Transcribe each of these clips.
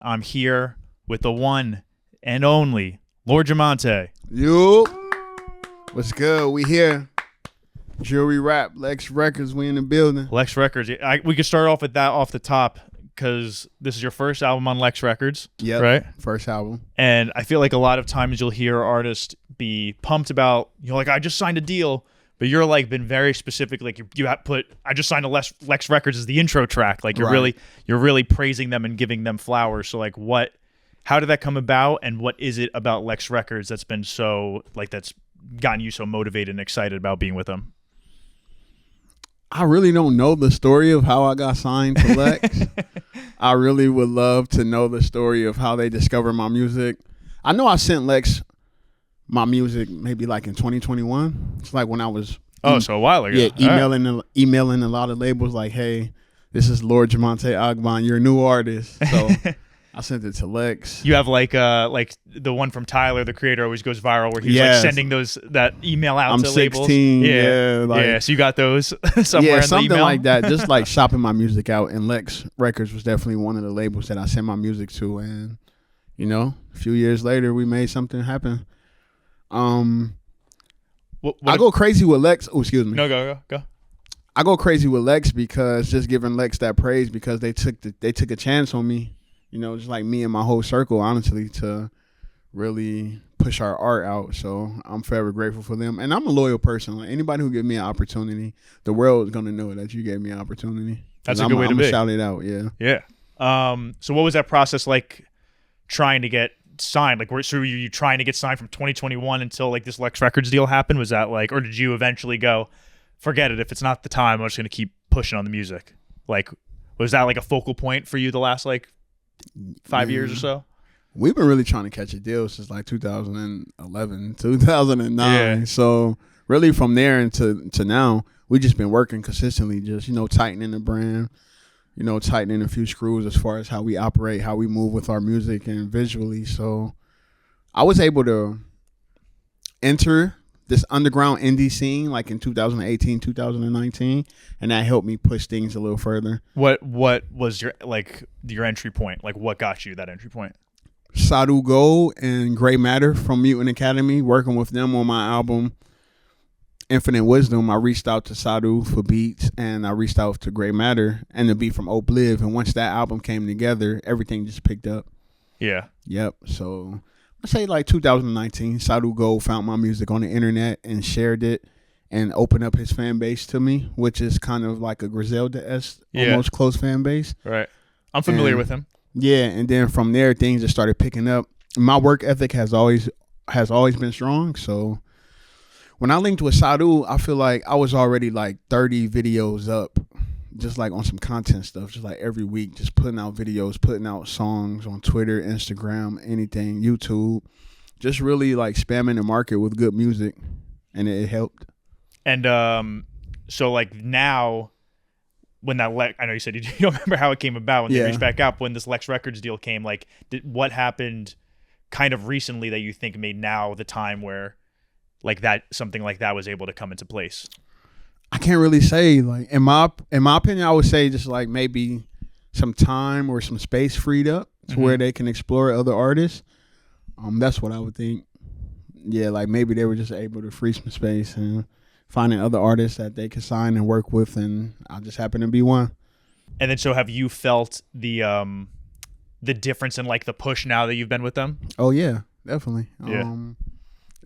I'm here with the one and only Lord Jah-Monte. Yo, what's good? We here. Jewelry Rap, Lex Records, we in the building. Lex Records. We could start off with that off the top because this is your first album on Lex Records. Yep, right? First album. And I feel like a lot of times you'll hear artists be pumped about, like, I just signed a deal. But you're like been very specific. Like you have put, I just signed a Lex Records as the intro track. Like you're really praising them and giving them flowers. So like how did that come about? And what is it about Lex Records that's been so that's gotten you so motivated and excited about being with them? I really don't know the story of how I got signed to Lex. I really would love to know the story of how they discovered my music. I know I sent Lex my music maybe like in 2021. It's like when I was so a while ago. Yeah, emailing a lot of labels like, hey, this is Lord Jah-Monte Ogbon, you're a new artist. So I sent it to Lex. You have like the one from Tyler, the Creator, always goes viral where he's like sending that email out to labels. 16. Yeah, so you got those somewhere in something the email? like that. Just like shopping my music out, and Lex Records was definitely one of the labels that I sent my music to. And a few years later, we made something happen. I go crazy with Lex. Oh, excuse me. No, go. I go crazy with Lex because just giving Lex that praise because they took a chance on me. Just like me and my whole circle, honestly, to really push our art out. So I'm forever grateful for them. And I'm a loyal person. Like anybody who gives me an opportunity, the world is gonna know that you gave me an opportunity. That's a good way to be. I'm gonna shout it out. Yeah. So what was that process like trying to get signed? Like, were you trying to get signed from 2021 until like this Lex Records deal happened? Was that like, or did you eventually go, forget it, if it's not the time, I'm just gonna keep pushing on the music? Like, was that like a focal point for you the last like 5 years or so? We've been really trying to catch a deal since like 2011, 2009. Yeah. So really from there to now, we just been working consistently, just tightening the brand, tightening a few screws as far as how we operate, how we move with our music and visually. So I was able to enter this underground indie scene like in 2018, 2019, and that helped me push things a little further. What was your entry point? Like what got you that entry point? Sadhu Gold and Grey Matter from Mutant Academy, working with them on my album Infinite Wisdom. I reached out to Sadhu for beats, and I reached out to Grey Matter and the beat from Obliv. And once that album came together, everything just picked up. Yeah. Yep. So I say like 2019, Sadhu Gold found my music on the internet and shared it and opened up his fan base to me, which is kind of like a Griselda-esque, almost close fan base. Right. I'm familiar with him. Yeah, and then from there, things just started picking up. My work ethic has always been strong. So when I linked with Sadhu, I feel like I was already like 30 videos up, just like on some content stuff, just like every week, just putting out videos, putting out songs on Twitter, Instagram, anything, YouTube, just really like spamming the market with good music, and it helped. And so like now, when that I know you said you don't remember how it came about when they reached back out, when this Lex Records deal came, like what happened kind of recently that you think made now the time where like that something like that was able to come into place? I can't really say. Like in my opinion, I would say just like maybe some time or some space freed up to where they can explore other artists. That's what I would think. Yeah, like maybe they were just able to free some space and finding other artists that they could sign and work with, and I just happen to be one. And then, so have you felt the difference in like the push now that you've been with them? Oh yeah, definitely. Yeah.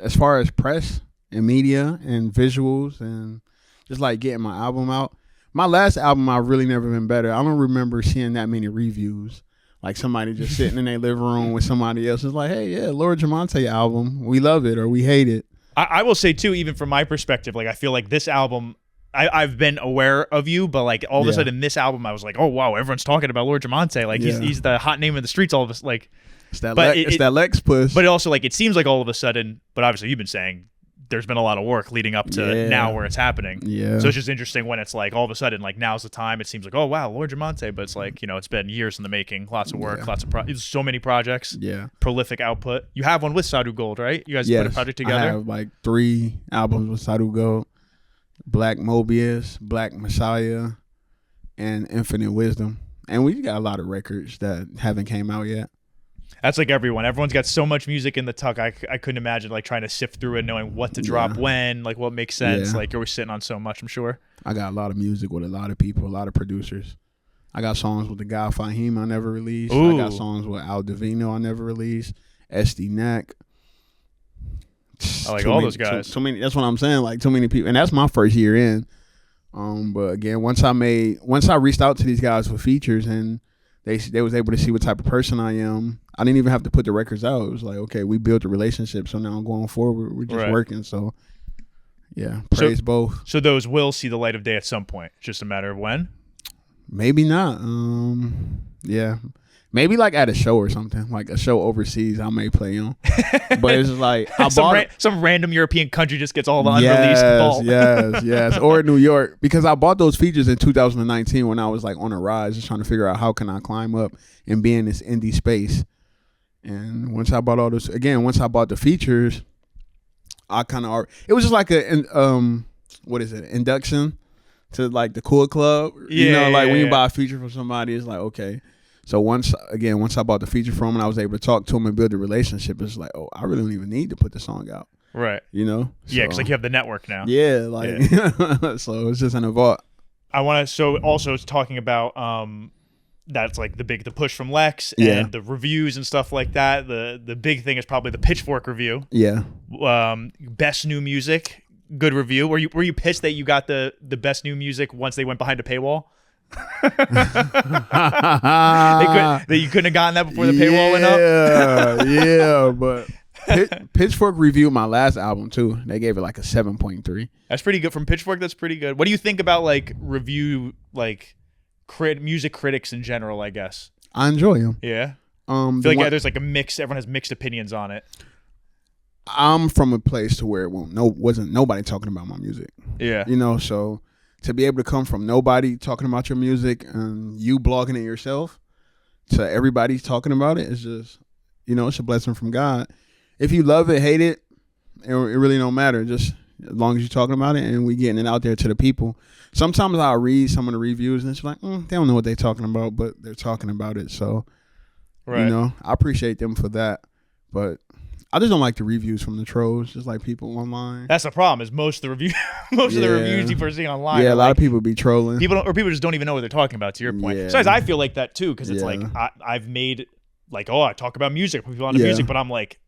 As far as press and media and visuals and just like getting my album out. My last album, I've really never been better. I don't remember seeing that many reviews. Like somebody just sitting in their living room with somebody else is like, hey, yeah, Lord Jah-Monte album. We love it or we hate it. I will say too, even from my perspective, like I feel like this album, I've been aware of you, but like all of a sudden this album, I was like, oh wow, everyone's talking about Lord Jah-Monte. Like he's the hot name in the streets. All of us like it's that that Lex push. But it also like it seems like all of a sudden, but obviously you've been saying there's been a lot of work leading up to now where it's happening. Yeah. So it's just interesting when it's like all of a sudden like now's the time. It seems like, oh wow, Lord Jah-Monte, but it's like, it's been years in the making, lots of work, lots of so many projects. Yeah. Prolific output. You have one with Sadhu Gold, right? You guys put a project together? I have like 3 albums with Sadhu Gold. Black Mobius, Black Messiah, and Infinite Wisdom. And we got a lot of records that haven't came out yet. That's like everyone. Everyone's got so much music in the tuck. I couldn't imagine like trying to sift through it, knowing what to drop when, like what makes sense. Like you're always sitting on so much, I'm sure. I got a lot of music with a lot of people, a lot of producers. I got songs with the guy Fahim I never released. Ooh. I got songs with Al Divino I never released. SD Neck. I like all those guys. Too many. That's what I'm saying. Like too many people, and that's my first year in. But again, once I reached out to these guys for features, and they was able to see what type of person I am. I didn't even have to put the records out. It was like, okay, we built a relationship, so now going forward, we're just working. So, yeah, praise both. So those will see the light of day at some point. It's just a matter of when. Maybe not. Yeah. Maybe like at a show or something, like a show overseas I may play on. But it's like some random European country just gets all the unreleased vault. yes. Or New York. Because I bought those features in 2019 when I was like on a rise, just trying to figure out how can I climb up and be in this indie space. And once I bought the features, I kind of it was just like induction to like the cool club. When you buy a feature from somebody, it's like, okay. So once I bought the feature from him and I was able to talk to him and build a relationship, it's like, oh, I really don't even need to put the song out. Right. So, because like you have the network now. Yeah, so it's just in a vault. Also it's talking about that's like the push from Lex and the reviews and stuff like that. The big thing is probably the Pitchfork review. Yeah. Best new music, good review. Were you pissed that you got the best new music once they went behind a paywall? That you couldn't have gotten that before the paywall went up. Yeah, but Pitchfork reviewed my last album too. They gave it like a 7.3. That's pretty good from Pitchfork. That's pretty good. What do you think about like review like music critics in general? I guess I enjoy them. Yeah. I feel like there's like a mix. Everyone has mixed opinions on it. I'm from a place to where it wasn't nobody talking about my music. Yeah. So to be able to come from nobody talking about your music and you blogging it yourself to everybody talking about it is just, it's a blessing from God. If you love it, hate it, it really don't matter. Just as long as you're talking about it and we getting it out there to the people. Sometimes I'll read some of the reviews and it's like, they don't know what they're talking about, but they're talking about it. So, I appreciate them for that. But I just don't like the reviews from the trolls, just like people online. That's the problem. Is most of the reviews people are seeing online. Yeah, a lot of people be trolling. People just don't even know what they're talking about. To your point, besides, I feel like that too because it's like I've made like I talk about music, people on music, but I'm like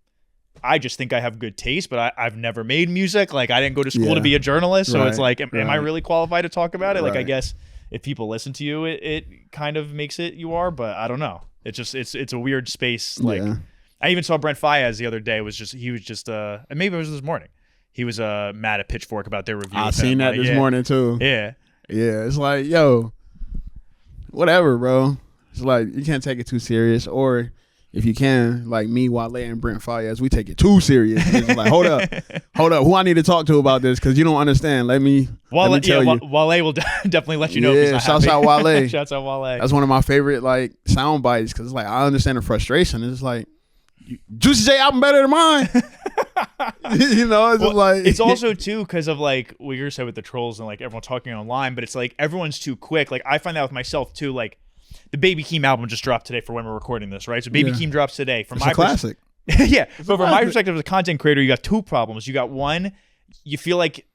I just think I have good taste, but I've never made music. Like I didn't go to school to be a journalist, so it's like, am I really qualified to talk about it? Like I guess if people listen to you, it kind of makes it you are, but I don't know. It's just it's a weird space. Like. Yeah. I even saw Brent Faiyaz the other day. And maybe it was this morning. He was mad at Pitchfork about their review. I seen that this morning too. Yeah. It's like, yo, whatever, bro. It's like you can't take it too serious, or if you can, like me, Wale, and Brent Faiyaz, we take it too serious. It's like, hold up, who I need to talk to about this because you don't understand. Let me tell you. Wale will definitely let you know. Yeah, shouts out Wale. Shouts out Wale. That's one of my favorite like sound bites because it's like I understand the frustration. It's like. Juicy J album better than mine. It's just like it's also too because of like what you're saying with the trolls and like everyone talking online, but it's like everyone's too quick. Like I find that with myself too. Like the Baby Keem album just dropped today for when we're recording this, right? So Baby Keem drops today. From my classic. But from my perspective as a content creator, you got two problems. You got one, you feel like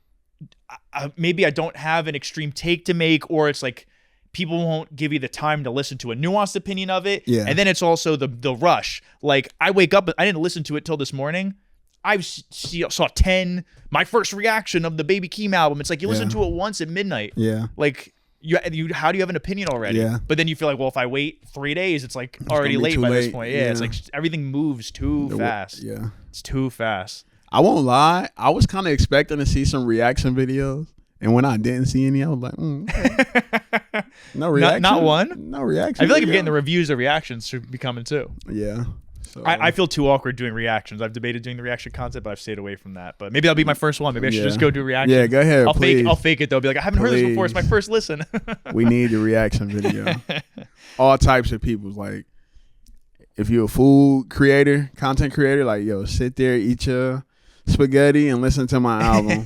maybe I don't have an extreme take to make, or it's like. People won't give you the time to listen to a nuanced opinion of it. Yeah. And then it's also the rush. Like, I wake up, I didn't listen to it till this morning. I saw 10, my first reaction of the Baby Keem album. It's like you listen to it once at midnight. Yeah. Like, how do you have an opinion already? Yeah. But then you feel like, well, if I wait 3 days, it's like already late by this point. Yeah. It's like everything moves too fast. Yeah. It's too fast. I won't lie. I was kind of expecting to see some reaction videos. And when I didn't see any, I was like, okay. No reaction. Not one? No reaction. I feel like if you're getting the reviews, the reactions should be coming too. Yeah. So. I feel too awkward doing reactions. I've debated doing the reaction content, but I've stayed away from that. But maybe that'll be my first one. Maybe I should just go do reactions. Yeah, go ahead. I'll fake it though. Be like, I haven't heard this before. It's my first listen. We need the reaction video. All types of people. Like, if you're a food creator, content creator, like, yo, sit there, eat your spaghetti, and listen to my album.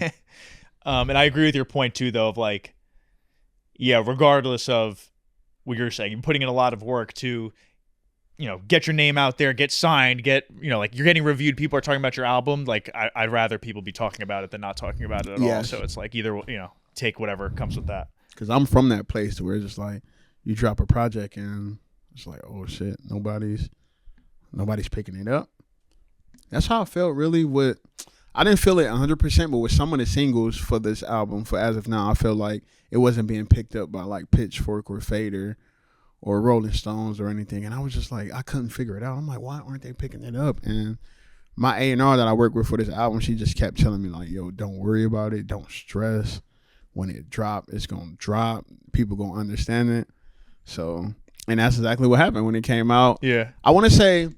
And I agree with your point too, though, of like, yeah, regardless of what you're saying. You're putting in a lot of work to, get your name out there, get signed, like you're getting reviewed. People are talking about your album. Like I'd rather people be talking about it than not talking about it at all. So it's like either, take whatever comes with that. Because I'm from that place to where it's just like you drop a project and it's like, oh shit, nobody's picking it up. That's how I felt really with. I didn't feel it 100%, but with some of the singles for this album, for As of Now, I felt like it wasn't being picked up by like Pitchfork or Fader or Rolling Stones or anything. And I was just like, I couldn't figure it out. I'm like, why aren't they picking it up? And my A&R that I work with for this album, she just kept telling me like, yo, don't worry about it. Don't stress. When it drop, it's going to drop. People going to understand it. So, and that's exactly what happened when it came out. Yeah. I want to say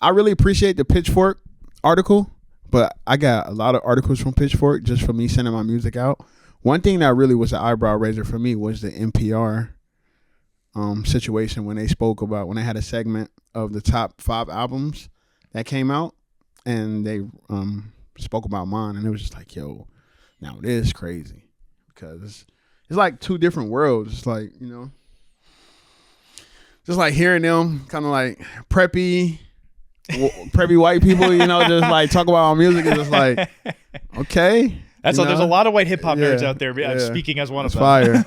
I really appreciate the Pitchfork article, but I got a lot of articles from Pitchfork just for me sending my music out. One thing that really was an eyebrow raiser for me was the NPR situation when they spoke about, when they had a segment of the top 5 albums that came out, and they spoke about mine, and it was just like, yo, now it is crazy because it's like 2 different worlds. It's like, just like hearing them kind of like preppy white people, just like talk about our music. It's just like, okay. There's a lot of white hip hop nerds out there. I'm speaking as one of them. Fire.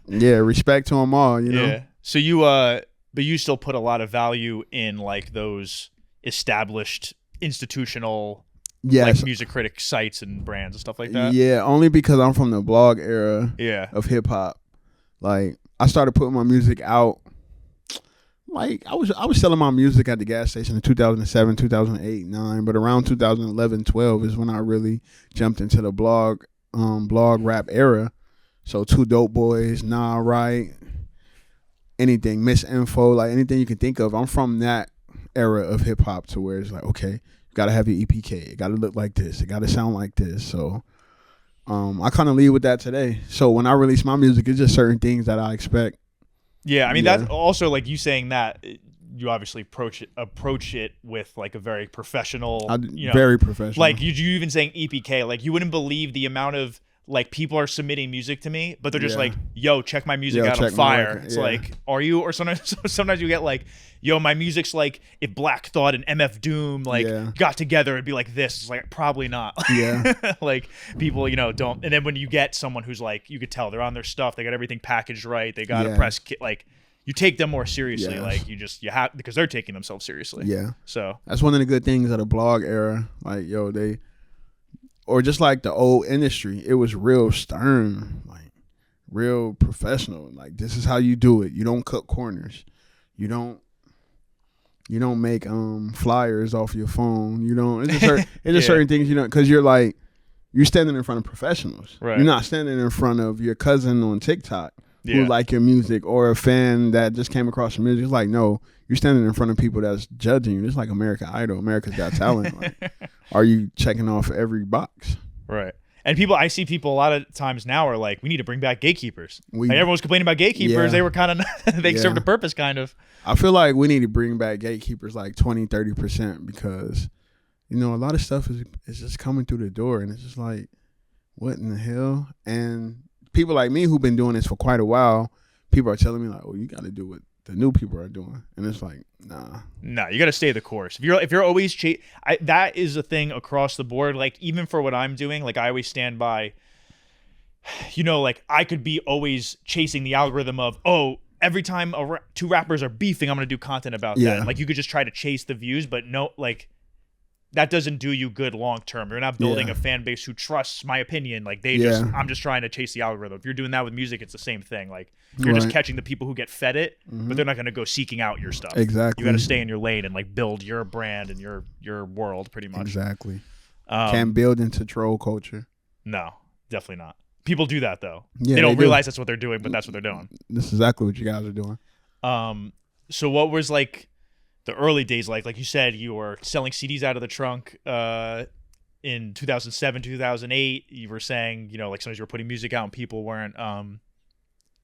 Yeah, respect to them all. Yeah. So but you still put a lot of value in like those established institutional, like music critic sites and brands and stuff like that. Yeah, only because I'm from the blog era. Of hip hop. Like I started putting my music out. Like I was selling my music at the gas station in 2007, 2008, 9, but around 2011, 12 is when I really jumped into the blog rap era. So 2 Dope Boys, Nah Right, anything, Misinfo, like anything you can think of. I'm from that era of hip hop to where it's like, okay, you gotta have your EPK, it gotta look like this, it gotta sound like this. So I kind of lead with that today. So when I release my music, it's just certain things that I expect. Yeah, I mean that's also like you saying that you obviously approach it with like a very professional, very professional. Like you even saying EPK, like you wouldn't believe the amount of like people are submitting music to me, but they're just like, yo, check my music out, on fire. It's like, are you? Or sometimes you get like, yo, my music's like if Black Thought and MF Doom like got together, it'd be like this. It's like probably not. Yeah. Like people, don't. And then when you get someone who's like, you could tell they're on their stuff, they got everything packaged right, they got a press kit, like you take them more seriously. Like you have, because they're taking themselves seriously. Yeah. So that's one of the good things of the blog era. Like, yo, or just like the old industry, it was real stern, like real professional. Like this is how you do it. You don't cut corners. You don't make flyers off your phone. It's just certain things because you're standing in front of professionals. Right. You're not standing in front of your cousin on TikTok who like your music, or a fan that just came across your music. It's like, no, you're standing in front of people that's judging you. It's like American Idol, America's Got Talent. Like, are you checking off every box? Right. And I see people a lot of times now are like, we need to bring back gatekeepers. Like everyone's complaining about gatekeepers. They were kind of, they served a purpose kind of. I feel like we need to bring back gatekeepers like 20, 30% because, a lot of stuff is just coming through the door and it's just like, what in the hell? And people like me who've been doing this for quite a while, people are telling me like, oh, you got to do what the new people are doing. And it's like, nah, you got to stay the course. If you're always that is a thing across the board. Like even for what I'm doing, like I always stand by, like I could be always chasing the algorithm of, oh, every time 2 rappers are beefing, I'm going to do content about that. Like you could just try to chase the views, but no, like that doesn't do you good long term. You're not building a fan base who trusts my opinion. Like I'm just trying to chase the algorithm. If you're doing that with music, it's the same thing. Like you're just catching the people who get fed it, but they're not going to go seeking out your stuff. Exactly. You got to stay in your lane and like build your brand and your world pretty much. Exactly. Can't build into troll culture. No, definitely not. People do that though. Yeah, they don't realize that's what they're doing, but that's what they're doing. This is exactly what you guys are doing. So what was like the early days like you said, you were selling CDs out of the trunk in 2007, 2008. You were saying, like sometimes you were putting music out and people weren't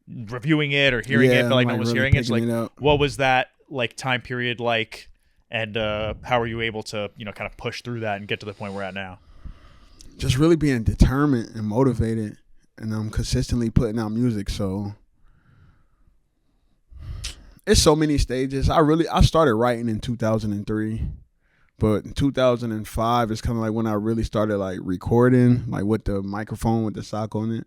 reviewing it or hearing it, but like no one was hearing it. It's like, what was that like time period like? And how were you able to, kind of push through that and get to the point we're at now? Just really being determined and motivated and consistently putting out music. So It's so many stages. I started writing in 2003, but in 2005 is kind of like when I really started like recording, like with the microphone with the sock on it.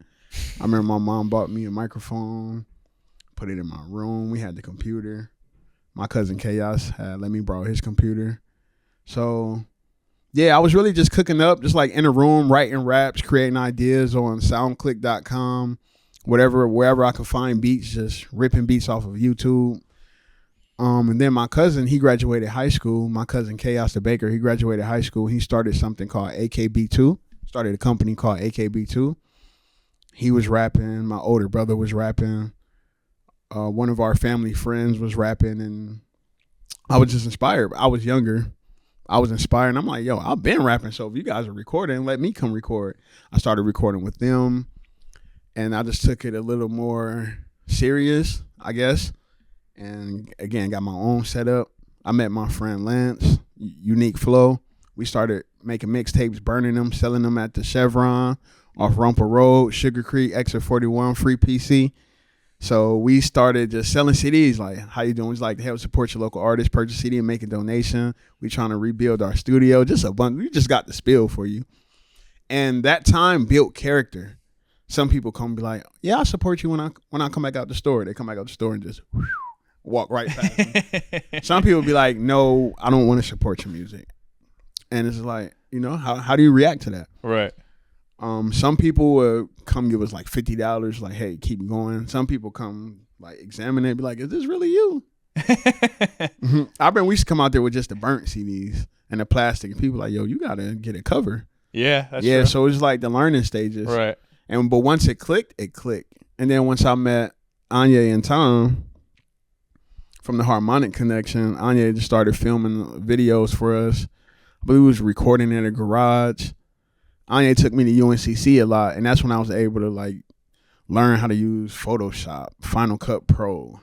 I remember my mom bought me a microphone, put it in my room. We had the computer. My cousin Chaos had let me borrow his computer. So yeah, I was really just cooking up, just like in a room, writing raps, creating ideas on soundclick.com, wherever I could find beats, just ripping beats off of YouTube. And then my cousin, he graduated high school. My cousin Chaos the Baker, he graduated high school. He started something called AKB2, started a company called AKB2. He was rapping. My older brother was rapping. One of our family friends was rapping, and I was just inspired. I was younger. I was inspired. And I'm like, yo, I've been rapping, so if you guys are recording, let me come record. I started recording with them, and I just took it a little more serious, I guess. And again, got my own setup. I met my friend Lance, Unique Flow. We started making mixtapes, burning them, selling them at the Chevron off Rumpel Road, Sugar Creek, Exit 41, free PC. So we started just selling CDs. Like, how you doing? It's like to help support your local artists, purchase CD and make a donation. We trying to rebuild our studio. Just a bunch. We just got the spill for you. And that time built character. Some people come and be like, yeah, I'll support you when I come back out the store. They come back out the store and just walk right past me. Some people be like, no, I don't want to support your music. And it's like, how do you react to that? Right. Some people will come give us like $50, like, hey, keep going. Some people come like examine it, be like, is this really you? We used to come out there with just the burnt CDs and the plastic, and people like, yo, you gotta get a cover. Yeah, that's true. So it's like the learning stages. Right. But once it clicked. And then once I met Anya and Tom from the Harmonic Connection, Anya just started filming videos for us. I believe we was recording in a garage. Anya took me to UNCC a lot, and that's when I was able to like learn how to use Photoshop, Final Cut Pro,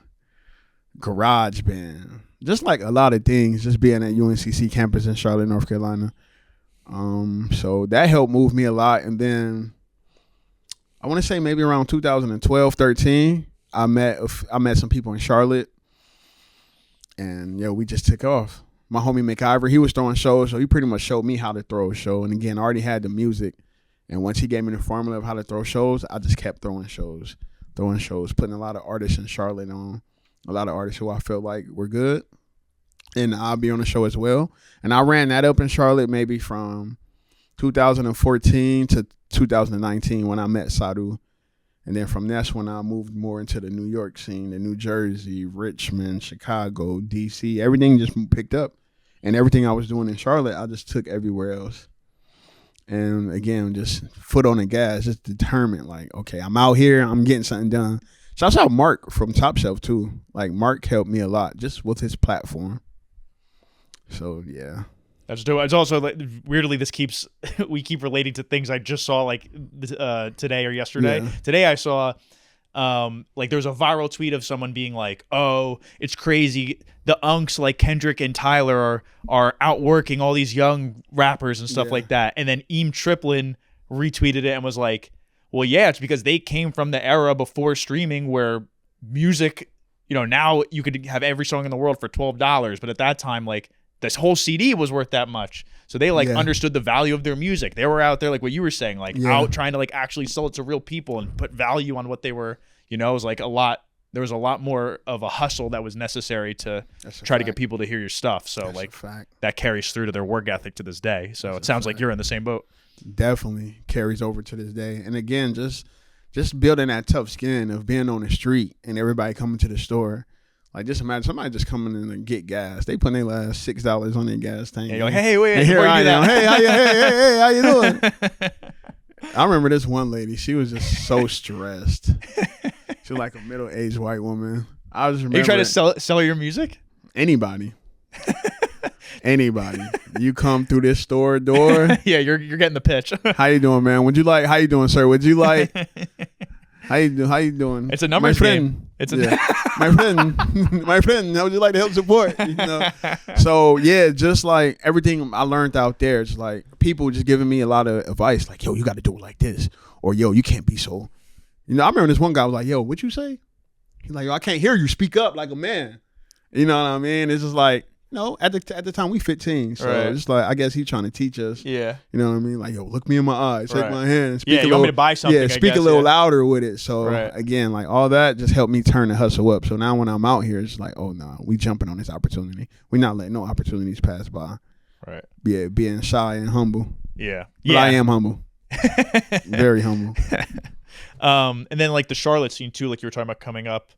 GarageBand, just like a lot of things, just being at UNCC campus in Charlotte, North Carolina. So that helped move me a lot. And then I want to say maybe around 2012, 13, I met some people in Charlotte, and we just took off. My homie McIver, he was throwing shows, so he pretty much showed me how to throw a show. And again, I already had the music. And once he gave me the formula of how to throw shows, I just kept throwing shows, putting a lot of artists in Charlotte on, a lot of artists who I felt like were good. And I'll be on the show as well. And I ran that up in Charlotte maybe from 2014 to 2019 when I met Sadhu. And then from that's when I moved more into the New York scene, the New Jersey, Richmond, Chicago, DC. Everything just picked up. And everything I was doing in Charlotte, I just took everywhere else. And again, just foot on the gas, just determined, like, okay, I'm out here, I'm getting something done. Shouts out Mark from Top Shelf too. Like, Mark helped me a lot just with his platform. So yeah. That's dope. It's also like, weirdly, we keep relating to things I just saw like today or yesterday. Yeah. Today I saw like there was a viral tweet of someone being like, oh, it's crazy. The unks like Kendrick and Tyler are outworking all these young rappers and stuff like that. And then Eam Triplin retweeted it and was like, well, yeah, it's because they came from the era before streaming where music, now you could have every song in the world for $12. But at that time, like, this whole CD was worth that much. So they understood the value of their music. They were out there, like what you were saying, like out trying to like actually sell it to real people and put value on what they were, it was like there was a lot more of a hustle that was necessary to try to get people to hear your stuff. So that carries through to their work ethic to this day. So it sounds like you're in the same boat. Definitely carries over to this day. And again, just building that tough skin of being on the street and everybody coming to the store. Like, just imagine somebody just coming in and get gas. They putting their last $6 on their gas tank. Yeah, you're like, hey, wait, and here I am. Hey, how you doing? I remember this one lady. She was just so stressed. She was like a middle-aged white woman. I was remember. Are you trying to sell your music? Anybody. You come through this store door. Yeah, you're getting the pitch. How you doing, man? How you doing, sir? Would you like? How you doing? It's a numbers game. My friend. How would you like to help support? So yeah, just like everything I learned out there, it's like people just giving me a lot of advice, like, yo, you got to do it like this, or yo, you can't be so. I remember this one guy was like, yo, what you say? He's like, yo, I can't hear you. Speak up like a man. You know what I mean? It's just like, at the time we 15, so it's like I guess he's trying to teach us. Yeah. You know what I mean? Like, yo, look me in my eyes, shake my hand, speak you want me to buy something? Yeah, speak a little louder with it. So Right. again, like all that just helped me turn the hustle up. So now when I'm out here, it's like, oh no, we jumping on this opportunity. We're not letting no opportunities pass by. Right. Yeah, being shy and humble. Yeah. But I am humble. Very humble. And then like the Charlotte scene too, like you were talking about coming up.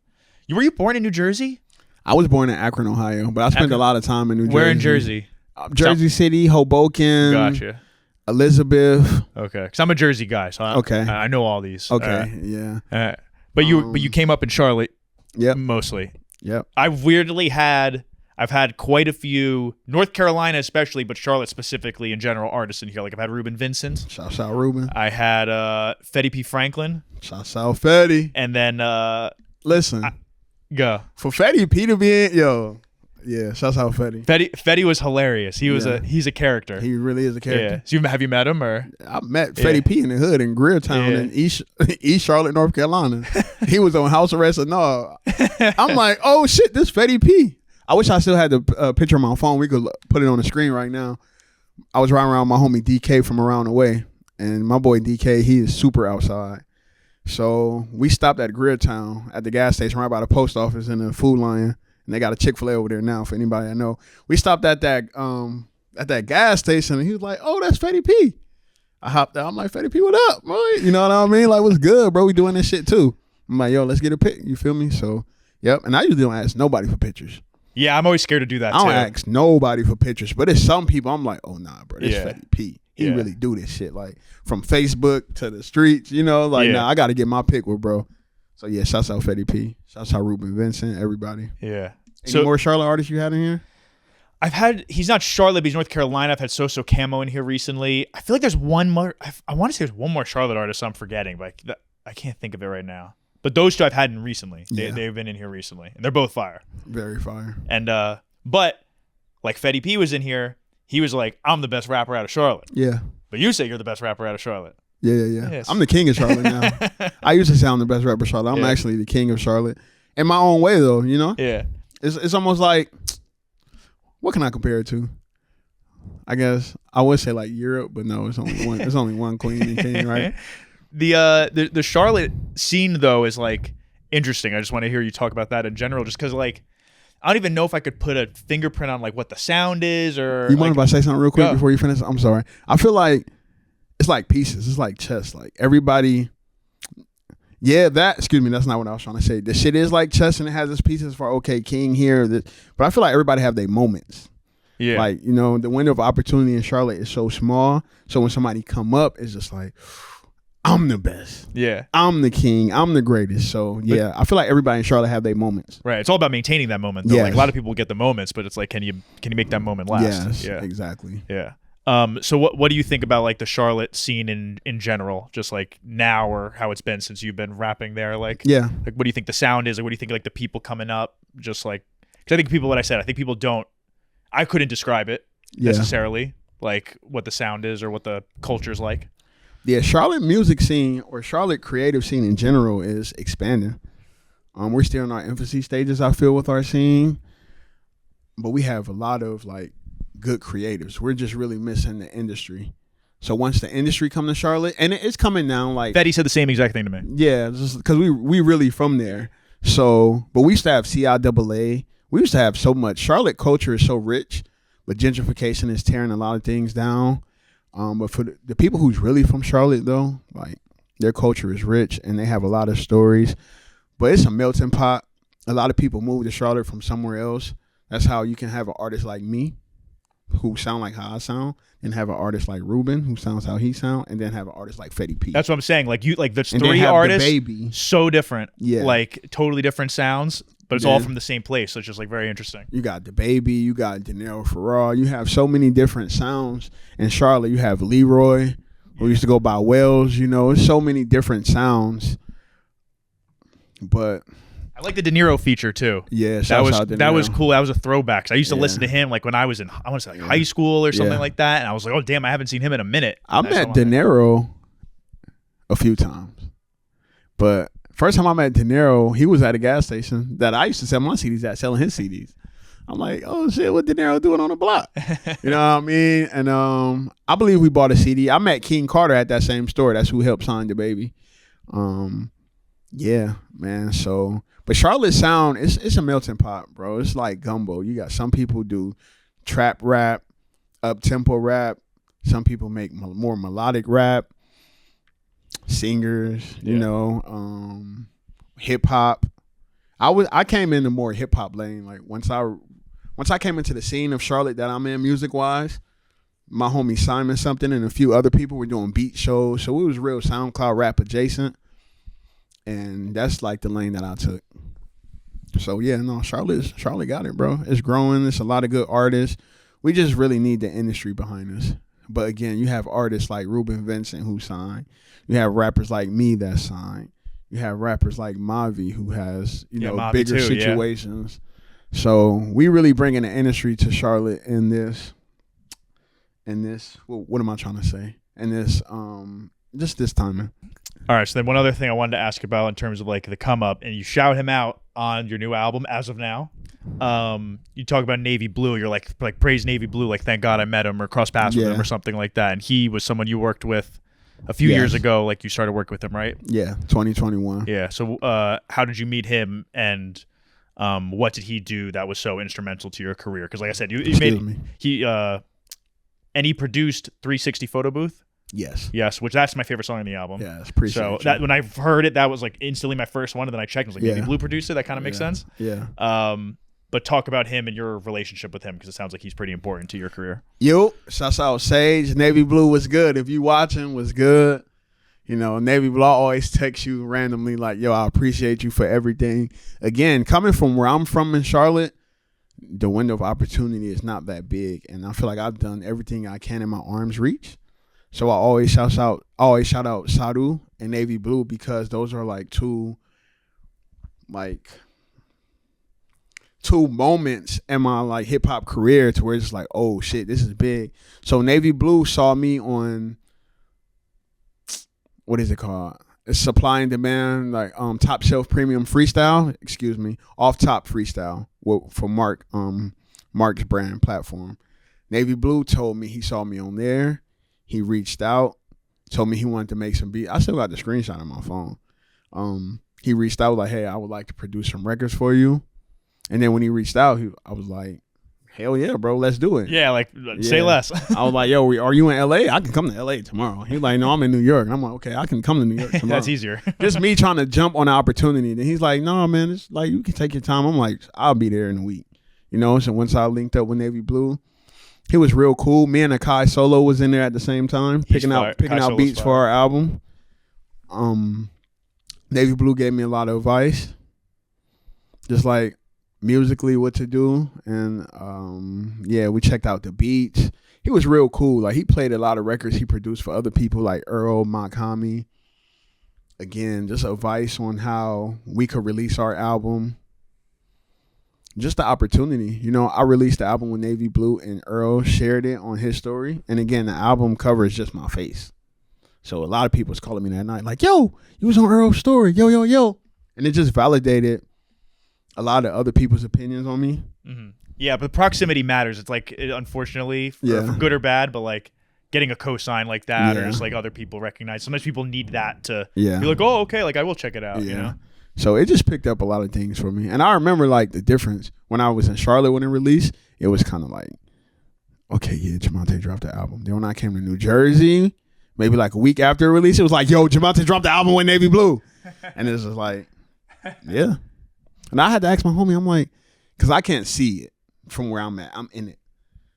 Were you born in New Jersey? I was born in Akron, Ohio, but I spent a lot of time in New Jersey. Where in Jersey? Jersey City, Hoboken. Gotcha. Elizabeth. Okay, because I'm a Jersey guy, so I know all these. Okay, yeah. But you came up in Charlotte. Yep. Mostly. Yep. I've had quite a few, North Carolina especially, but Charlotte specifically in general, artists in here. Like I've had Ruben Vincent. Shouts out Ruben. I had Fetty P. Franklin. Shouts out Fetty. And then listen. Go. For Fetty P to be in, yeah, shouts out Fetty. Fetty was hilarious. He's a character. He really is a character. Yeah. So have you met him or? I met Fetty P in the hood in Greertown in East Charlotte, North Carolina. He was on house arrest and all. I'm like, oh shit, this Fetty P. I wish I still had the picture on my phone. We could put it on the screen right now. I was riding around with my homie DK from around the way, and my boy DK, he is super outside. So we stopped at Greertown at the gas station right by the post office in the Food Lion, and they got a Chick-fil-A over there now. For anybody I know, we stopped at that gas station, and he was like, "Oh, that's Fetty P." I hopped out. I'm like, "Fetty P, what up, bro? You know what I mean? Like, what's good, bro? We doing this shit too." I'm like, "Yo, let's get a pic." You feel me? So, yep. And I usually don't ask nobody for pictures. Yeah, I'm always scared to do that. I don't ask nobody for pictures, but it's some people I'm like, "Oh nah, bro, this Fetty P. He really do this shit like from Facebook to the streets, nah, I got to get my pic with bro." So yeah, shouts out Fetty P. Shouts out Ruben Vincent, everybody. Yeah. Any more Charlotte artists you had in here? He's not Charlotte, but he's North Carolina. I've had So Camo in here recently. I feel like there's one more. I want to say there's one more Charlotte artist I'm forgetting, but I can't think of it right now. But those two I've had in recently. They've been in here recently, and they're both fire. Very fire. And but like Fetty P was in here. He was like, "I'm the best rapper out of Charlotte." Yeah. But you say you're the best rapper out of Charlotte. Yeah. Yes. I'm the king of Charlotte now. I used to say I'm the best rapper of Charlotte. I'm actually the king of Charlotte. In my own way though, Yeah. It's almost like, what can I compare it to? I guess I would say like Europe, but no, it's only one. It's only one queen and king, right? The Charlotte scene though is like interesting. I just want to hear you talk about that in general, just because like I don't even know if I could put a fingerprint on like what the sound is or. You mind if I say something real quick before you finish? I'm sorry. I feel like it's like pieces. It's like chess. Like everybody. Yeah, excuse me, that's not what I was trying to say. The shit is like chess and it has its pieces for, okay, king here. But I feel like everybody have their moments. Yeah. Like, the window of opportunity in Charlotte is so small. So when somebody come up, it's just like, I'm the best. Yeah. I'm the king. I'm the greatest. So, yeah, I feel like everybody in Charlotte have their moments. Right. It's all about maintaining that moment, though. Yes. Like, a lot of people get the moments, but it's like, can you make that moment last? Yes, yeah. Exactly. Yeah. So what do you think about like the Charlotte scene in general, just like now or how it's been since you've been rapping there? Like, yeah. Like, what do you think the sound is? Like, what do you think like the people coming up? Just like, because I think people, what I said, I think people don't. I couldn't describe it necessarily, like what the sound is or what the culture's like. Yeah, Charlotte music scene or Charlotte creative scene in general is expanding. We're still in our infancy stages, I feel, with our scene, but we have a lot of like good creatives. We're just really missing the industry. So once the industry come to Charlotte, and it's coming down, like Fetty said the same exact thing to me. Yeah, just because we really from there. So, but we used to have CIAA. We used to have so much. Charlotte culture is so rich, but gentrification is tearing a lot of things down. But for the people who's really from Charlotte, though, like their culture is rich and they have a lot of stories. But it's a melting pot. A lot of people move to Charlotte from somewhere else. That's how you can have an artist like me, who sound like how I sound, and have an artist like Ruben, who sounds how he sound, and then have an artist like Fetty P. That's what I'm saying. Like there's and three artists, Baby. So different. Yeah. Like totally different sounds, but it's all from the same place. So it's just like very interesting. You got the Baby, you got De Niro Ferrar, you have so many different sounds. In Charlotte, you have Leroy, who used to go by Wells. It's so many different sounds. But I like the De Niro feature too. Yeah, that was cool. That was a throwback. I used to listen to him like when I was in, I want to say like high school or something like that, and I was like, oh damn, I haven't seen him in a minute. I met De Niro a few times, but first time I met De Niro, he was at a gas station that I used to sell my CDs at, selling his CDs. I'm like, oh shit, what De Niro doing on the block? You know what I mean? And I believe we bought a CD. I met King Carter at that same store. That's who helped sign the baby. Yeah, man. So, but Charlotte's sound, it's a melting pot, bro. It's like gumbo. You got some people do trap rap, up tempo rap. Some people make more melodic rap. Singers, you know, hip hop. I came in the more hip hop lane. Like once I came into the scene of Charlotte that I'm in music wise, my homie Simon something and a few other people were doing beat shows. So it was real SoundCloud rap adjacent. And that's like the lane that I took. So yeah, no, Charlotte got it, bro. It's growing. It's a lot of good artists. We just really need the industry behind us. But again, you have artists like Ruben Vincent who signed. You have rappers like me that signed. You have rappers like Mavi who has, you know, Mavi bigger too, situations. Yeah. So we really bringing the industry to Charlotte in this, what am I trying to say? In this, just this timing. All right. So then one other thing I wanted to ask about in terms of like the come up, and you shout him out on your new album as of now. You talk about Navy Blue. You're like praise Navy Blue. Like, thank God I met him or crossed paths with him or something like that. And he was someone you worked with a few years ago. Like you started working with him, right? Yeah. 2021. Yeah. So, how did you meet him, and what did he do that was so instrumental to your career? Because like I said, he produced 360 Photo Booth. Yes, which that's my favorite song on the album. Yes, appreciate so that when I heard it, that was like instantly my first one, and then I checked and was like, Navy Blue producer. That kind of makes sense. Yeah. But talk about him and your relationship with him, because it sounds like he's pretty important to your career. Yo, shouts out Sage. Navy Blue was good. If you watching, was good. You know, Navy Blue always text you randomly like, yo, I appreciate you for everything. Again, coming from where I'm from in Charlotte, the window of opportunity is not that big, and I feel like I've done everything I can in my arm's reach. So I always shout out Saru and Navy Blue, because those are like two moments in my like hip hop career to where it's like, oh shit, this is big. So Navy Blue saw me on, what is it called? It's Supply and Demand, like Top Shelf Premium Freestyle. Off Top Freestyle for Mark's brand platform. Navy Blue told me he saw me on there. He reached out, told me he wanted to make some beats. I still got the screenshot on my phone. He reached out like, hey, I would like to produce some records for you. And then when he reached out, I was like, hell yeah, bro, let's do it. Yeah, like, say less. I was like, yo, are you in L.A.? I can come to L.A. tomorrow. He's like, no, I'm in New York. And I'm like, okay, I can come to New York tomorrow. That's easier. Just me trying to jump on the opportunity. Then he's like, no, man, it's like, you can take your time. I'm like, I'll be there in a week. You know, so once I linked up with Navy Blue, he was real cool. Me and Akai Solo was in there at the same time, picking out beats for our album. Navy Blue gave me a lot of advice, just like musically what to do. And we checked out the beats. He was real cool. Like, he played a lot of records he produced for other people like Earl, Makami. Again, just advice on how we could release our album. Just the opportunity. You know, I released the album with Navy Blue, and Earl shared it on his story. And again, the album cover is just my face. So a lot of people was calling me that night like, yo, you was on Earl's story. Yo. And it just validated a lot of other people's opinions on me. Mm-hmm. Yeah, but proximity matters. It's like, unfortunately, for good or bad, but like getting a cosign like that, or just like other people recognize. Sometimes people need that to be like, oh, okay, like I will check it out. You know? So it just picked up a lot of things for me. And I remember like the difference when I was in Charlotte when it released, it was kind of like, okay, yeah, Jah-Monte dropped the album. Then when I came to New Jersey, maybe like a week after it released, it was like, yo, Jah-Monte dropped the album with Navy Blue. And it was just like, yeah. And I had to ask my homie, I'm like, because I can't see it from where I'm at. I'm in it.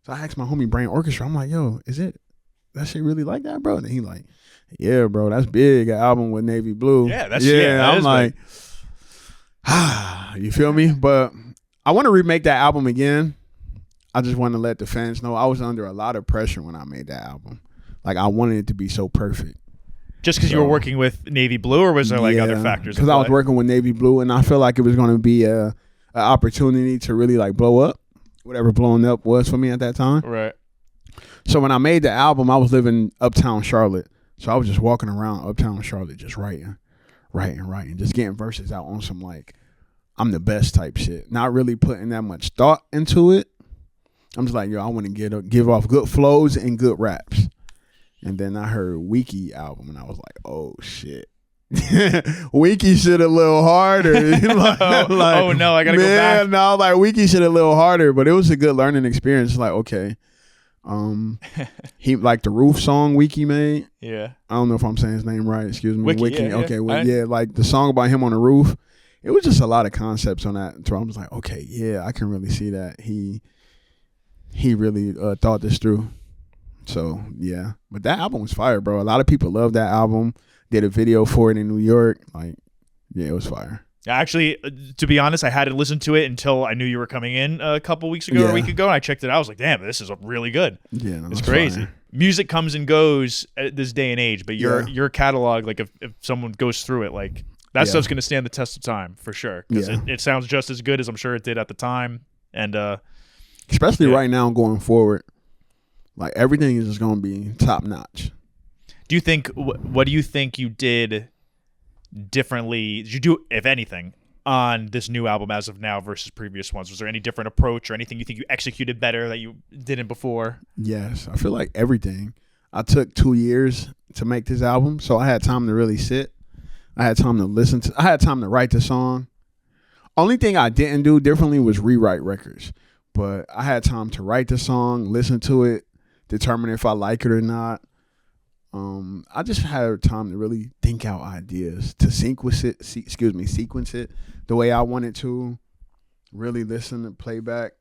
So I asked my homie Brain Orchestra, I'm like, yo, is it that shit really like that, bro? And he like, yeah, bro, that's big, an album with Navy Blue. Yeah, that's that I'm like, you feel me? But I want to remake that album again. I just want to let the fans know I was under a lot of pressure when I made that album. Like, I wanted it to be so perfect. Just because you were working with Navy Blue, or was there like other factors? Because I was working with Navy Blue, and I felt like it was going to be a opportunity to really like blow up, whatever blowing up was for me at that time. Right. So when I made the album, I was living uptown Charlotte. So I was just walking around uptown Charlotte, just writing, just getting verses out on some like, I'm the best type shit. Not really putting that much thought into it. I'm just like, yo, I want to give off good flows and good raps. And then I heard Wiki album, and I was like, oh shit. Wiki shit a little harder. Oh no, I gotta go back. No, like Wiki shit a little harder, but it was a good learning experience. Like, okay. He like the Roof song Wiki made. Yeah. I don't know if I'm saying his name right. Excuse me. Wiki. Yeah, okay. Well, yeah, like the song about him on the roof. It was just a lot of concepts on that. So I was like, okay, yeah, I can really see that he really thought this through. So yeah, but that album was fire, bro. A lot of people love that album. Did a video for it in New York. Like, yeah, it was fire. Actually, to be honest, I hadn't listened to it until I knew you were coming in a couple weeks ago or a week ago, and I checked it out. I was like, damn, this is really good. Yeah, no, it's crazy. Fire. Music comes and goes at this day and age, but your catalog, like if someone goes through it, like that stuff's going to stand the test of time for sure, because it sounds just as good as I'm sure it did at the time. And especially right now going forward, like everything is just going to be top notch. Do you think, what do you think you did differently, did you do, if anything, on this new album as of now versus previous ones? Was there any different approach or anything you think you executed better that you didn't before? Yes, I feel like everything. I took 2 years to make this album, so I had time to really sit. I had time to listen to, I had time to write the song. Only thing I didn't do differently was rewrite records, but I had time to write the song, listen to it, determine if I like it or not. I just had time to really think out ideas, to sequence it the way I wanted to, really listen to playback,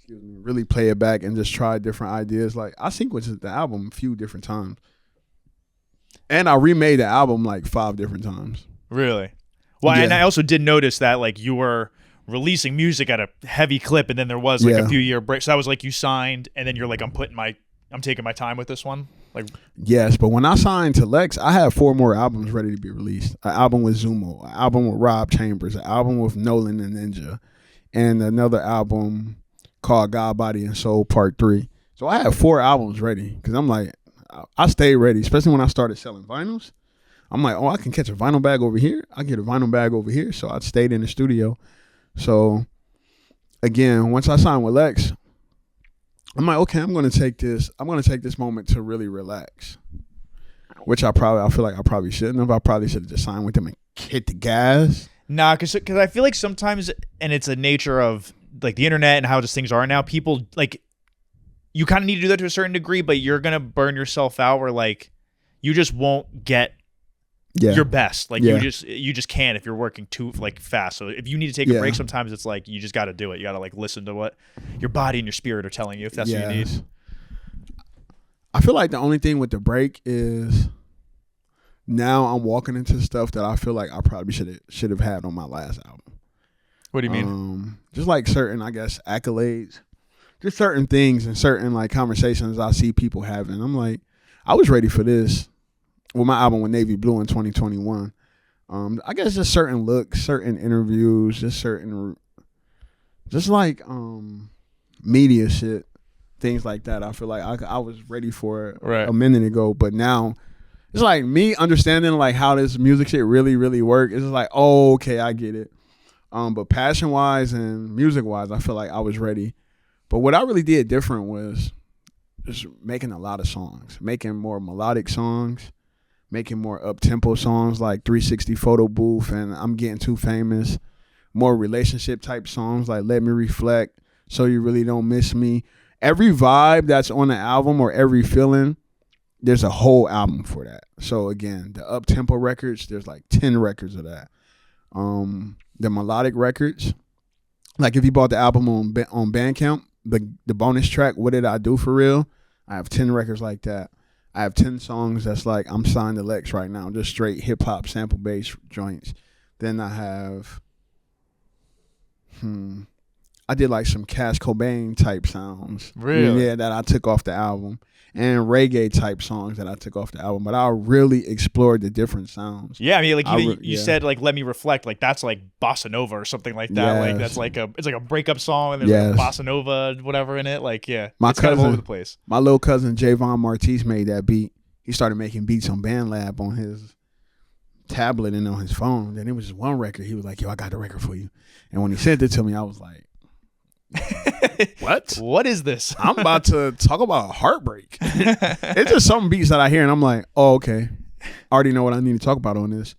really play it back and just try different ideas. Like I sequenced the album a few different times. And I remade the album like 5 different times. Really? Well, and I also did notice that like you were releasing music at a heavy clip and then there was like a few year break. So that was like you signed and then you're like, I'm taking my time with this one. Like, yes, but when I signed to Lex, I had 4 more albums ready to be released. An album with Zumo, an album with Rob Chambers, an album with Nolan and Ninja, and another album called God, Body, and Soul Part 3. So I had 4 albums ready because I'm like, I stayed ready, especially when I started selling vinyls. I'm like, oh, I can catch a vinyl bag over here. I get a vinyl bag over here. So I stayed in the studio. So again, once I signed with Lex, I'm like, okay, I'm going to take this moment to really relax, which I feel like I probably shouldn't have. I probably should have just signed with them and hit the gas. Nah, because I feel like sometimes, and it's a nature of like the internet and how just things are now, people like, you kind of need to do that to a certain degree, but you're going to burn yourself out where like, you just won't get your best. Like you just can't if you're working too like fast. So if you need to take a break, sometimes it's like you just got to do it. You got to like listen to what your body and your spirit are telling you if that's what you need. I feel like the only thing with the break is now I'm walking into stuff that I feel like I probably should have had on my last album. What do you mean? Just like certain, I guess, accolades, just certain things and certain like conversations I see people having. I'm like, I was ready for this. With my album with Navy Blue in 2021, I guess just certain looks, certain interviews, just like media shit, things like that. I feel like I was ready for it a minute ago, but now it's like me understanding like how this music shit really, really work. It's just like, oh, okay, I get it. But passion wise and music wise, I feel like I was ready. But what I really did different was just making a lot of songs, making more melodic songs, making more up-tempo songs like 360 Photo Booth and I'm Getting Too Famous, more relationship type songs like Let Me Reflect, So You Really Don't Miss Me. Every vibe that's on the album or every feeling, there's a whole album for that. So again, the up-tempo records, there's like 10 records of that. The melodic records, like if you bought the album on Bandcamp, the bonus track, What Did I Do For Real? I have 10 records like that. I have 10 songs that's like I'm signed to Lex right now, just straight hip hop sample bass joints. Then I have, I did like some Cash Cobain type sounds. Really? Yeah, that I took off the album. And reggae type songs that I took off the album. But I really explored the different sounds. Yeah, I mean, like you said, like Let Me Reflect, like that's like bossa nova or something like that. Yes. Like that's like it's like a breakup song and there's like bossa nova whatever in it. Like it's kind of all over the place. My little cousin Javon Martise made that beat. He started making beats on BandLab on his tablet and on his phone. Then it was just one record. He was like, yo, I got the record for you. And when he sent it to me, I was like, what? What is this? I'm about to talk about heartbreak. It's just some beats that I hear and I'm like, oh, okay. I already know what I need to talk about on this.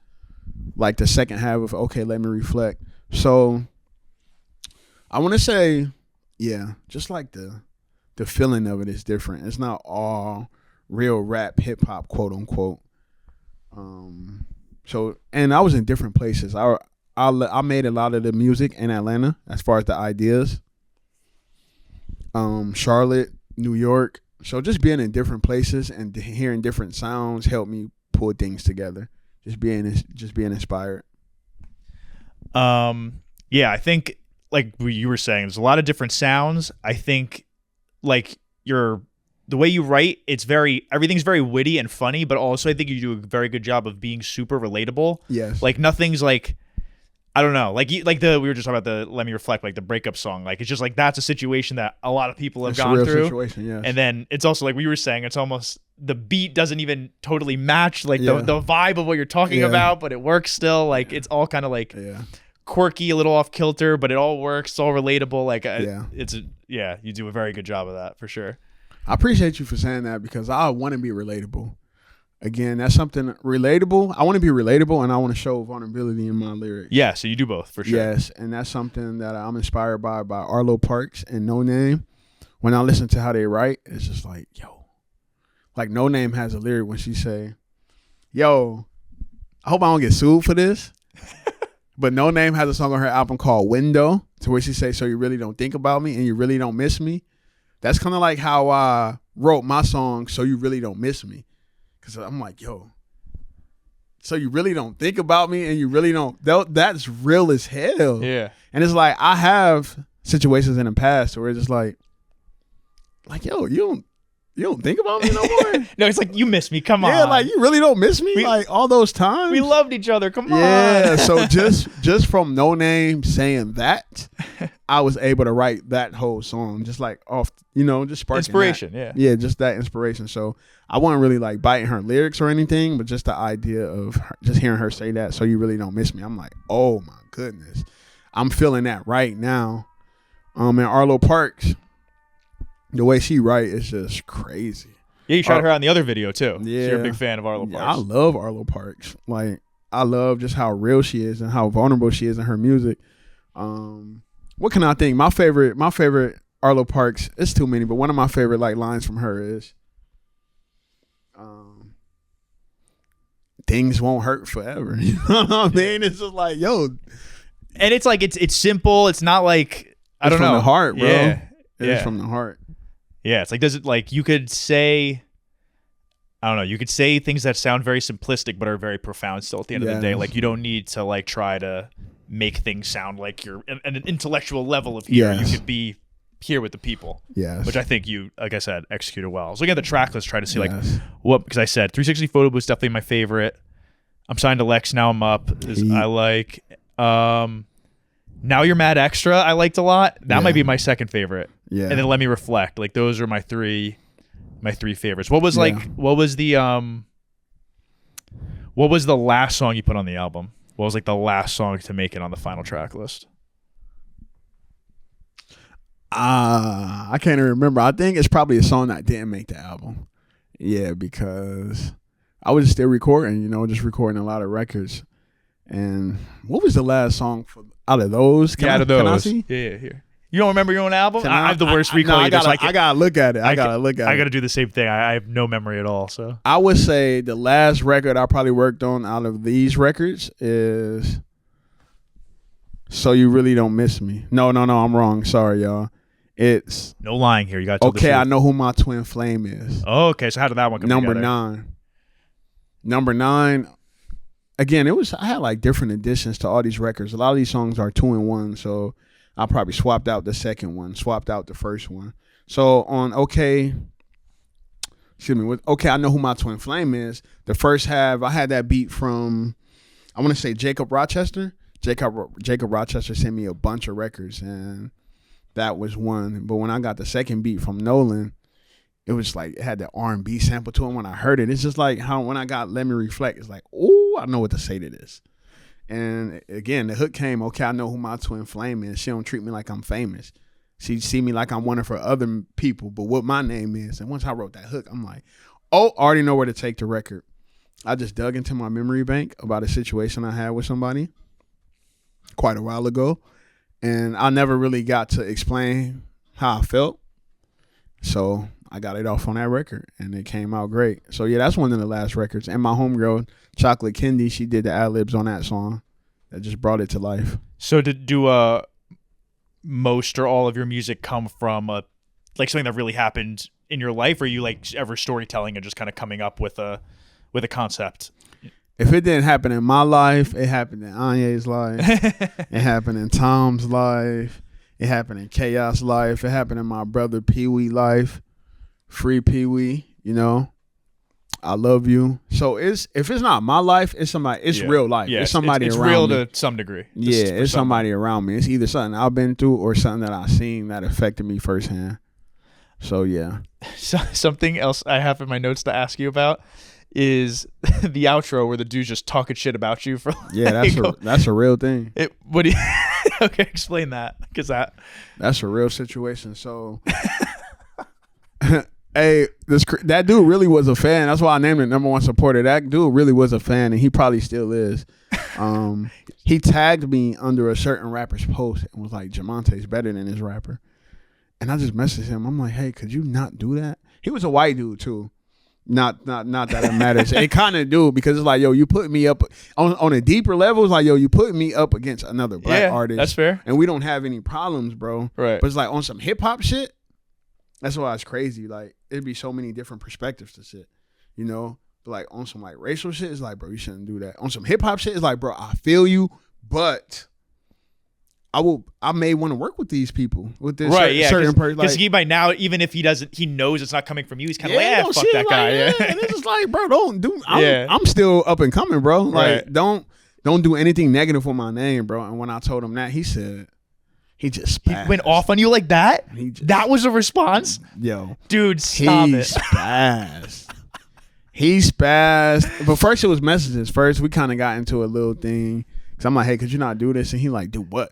Like the second half of okay, let me reflect. So I want to say, yeah, just like the feeling of it is different. It's not all real rap, hip hop, quote unquote. So and I was in different places. I made a lot of the music in Atlanta as far as the ideas. Charlotte, New York. So just being in different places and hearing different sounds helped me pull things together. Just being inspired. Yeah, I think like you were saying, there's a lot of different sounds. I think like the way you write, everything's very witty and funny, but also I think you do a very good job of being super relatable. Yes. Like nothing's like, I don't know, we were just talking about the Let Me Reflect, like the breakup song. Like it's just like that's a situation that a lot of people have gone through. Situation, yes. And then it's also like we were saying, it's almost the beat doesn't even totally match like the vibe of what you're talking about, but it works still. Like it's all kind of like quirky, a little off kilter, but it all works. It's all relatable. Like you do a very good job of that for sure. I appreciate you for saying that because I want to be relatable. Again, that's something relatable. I want to be relatable and I want to show vulnerability in my lyrics. Yeah, so you do both for sure. Yes, and that's something that I'm inspired by Arlo Parks and No Name. When I listen to how they write, it's just like, yo. Like No Name has a lyric when she say, yo, I hope I don't get sued for this. But No Name has a song on her album called Window, to where she say, so you really don't think about me and you really don't miss me. That's kind of like how I wrote my song, So You Really Don't Miss Me. Because I'm like, yo, so you really don't think about me and you really don't, that's real as hell. Yeah. And it's like, I have situations in the past where it's just like, yo, you don't think about me no more? No, it's like, you miss me. Come on. Yeah, like, you really don't miss me? Like, all those times? We loved each other. Come on. Yeah, so just from No Name saying that, I was able to write that whole song just like off, just sparking inspiration, that. Yeah, just that inspiration. So I wasn't really like biting her lyrics or anything, but just the idea of just hearing her say that, so you really don't miss me. I'm like, oh my goodness. I'm feeling that right now. And Arlo Parks, the way she write is just crazy. Yeah, you shot her on the other video too. Yeah. So you're a big fan of Arlo Parks. Yeah, I love Arlo Parks. Like, I love just how real she is and how vulnerable she is in her music. What can I think? My favorite Arlo Parks, it's too many, but one of my favorite like lines from her is things won't hurt forever. You know what I mean? It's just like, yo. And it's like it's simple. It's not like I don't know. It's from the heart, bro. Yeah. It's from the heart. Yeah, it's like, does it like, you could say, I don't know, you could say things that sound very simplistic but are very profound still at the end of the day. Like, you don't need to like try to make things sound like you're at an intellectual level of here. You could be here with the people. Yes. Which I think you, like I said, executed well. I was looking at the track list, trying to see like what, because I said 360 Photo Booth is definitely my favorite. I'm signed to Lex, Now I'm Up. I like Now You're Mad Extra, I liked a lot. That might be my second favorite. Yeah. And then Let Me Reflect. Like those are my three favorites. What was what was the last song you put on the album? What was like the last song to make it on the final track list? I can't even remember. I think it's probably a song that didn't make the album. Yeah, because I was still recording, just recording a lot of records. And what was the last song out of those? Out of those. Can I see? Yeah, here. You don't remember your own album? I have the worst recall. I gotta look at it. I gotta do the same thing. I have no memory at all. So I would say the last record I probably worked on out of these records is So You Really Don't Miss Me. No, I'm wrong. Sorry, y'all. It's no lying here. You got to Okay, I Know Who My Twin Flame Is. Oh, okay. So how did that one come together? Number 9. Again, I had like different additions to all these records. A lot of these songs are 2-in-1, so I probably swapped out the second one, swapped out the first one. So on with Okay, I Know Who My Twin Flame Is, the first half, I had that beat from, I want to say Jacob Rochester. Jacob Rochester sent me a bunch of records, and that was one. But when I got the second beat from Nolan, it was like, it had that R&B sample to it. When I heard it, it's just like how when I got Let Me Reflect, it's like, oh, I know what to say to this. And again, the hook came, okay, I know who my twin flame is. She don't treat me like I'm famous. She see me like I'm one of her other people, but what my name is. And once I wrote that hook, I'm like, oh, I already know where to take the record. I just dug into my memory bank about a situation I had with somebody quite a while ago. And I never really got to explain how I felt. So I got it off on that record and it came out great. So yeah, that's one of the last records. And my homegirl, Chocolate Kendi, she did the ad-libs on that song. That just brought it to life. So do most or all of your music come from like something that really happened in your life, or you like ever storytelling and just kind of coming up with a concept? If it didn't happen in my life, it happened in Anye's life. It happened in Tom's life. It happened in Chaos life. It happened in my brother Pee Wee life. Free Pee Wee, you know. I love you. So if it's not my life, it's somebody. It's real life. Yeah, it's somebody it's around real me. To some degree. Yeah, it's somebody around me. It's either something I've been through or something that I've seen that affected me firsthand. So yeah. So, something else I have in my notes to ask you about is the outro where the dude's just talking shit about you for that's a real thing. What do you okay, explain that, because that's a real situation. So hey, that dude really was a fan. That's why I named it number one supporter. That dude really was a fan, and he probably still is. He tagged me under a certain rapper's post and was like, Jah-Monte's better than this rapper. And I just messaged him. I'm like, hey, could you not do that? He was a white dude too. Not that it matters. It kind of do, because it's like, yo, you put me up on a deeper level. It's like, yo, you put me up against another black artist. That's fair. And we don't have any problems, bro. Right. But it's like on some hip hop shit. That's why it's crazy. Like, it'd be so many different perspectives to shit, you know? But like on some like racial shit, it's like, bro, you shouldn't do that. On some hip hop shit, it's like, bro, I feel you, but I may want to work with these people, with this certain person. Because he might now, even if he doesn't, he knows it's not coming from you. He's kind of like, fuck that guy. And it's just like, bro, don't do. I'm still up and coming, bro. Like, don't do anything negative with my name, bro. And when I told him that, he said, he just spazzed. He went off on you like that? That was a response? Yo. Dude, stop it. He spazzed. He spazzed. But first it was messages. First we kind of got into a little thing. Because I'm like, hey, could you not do this? And he like, do what?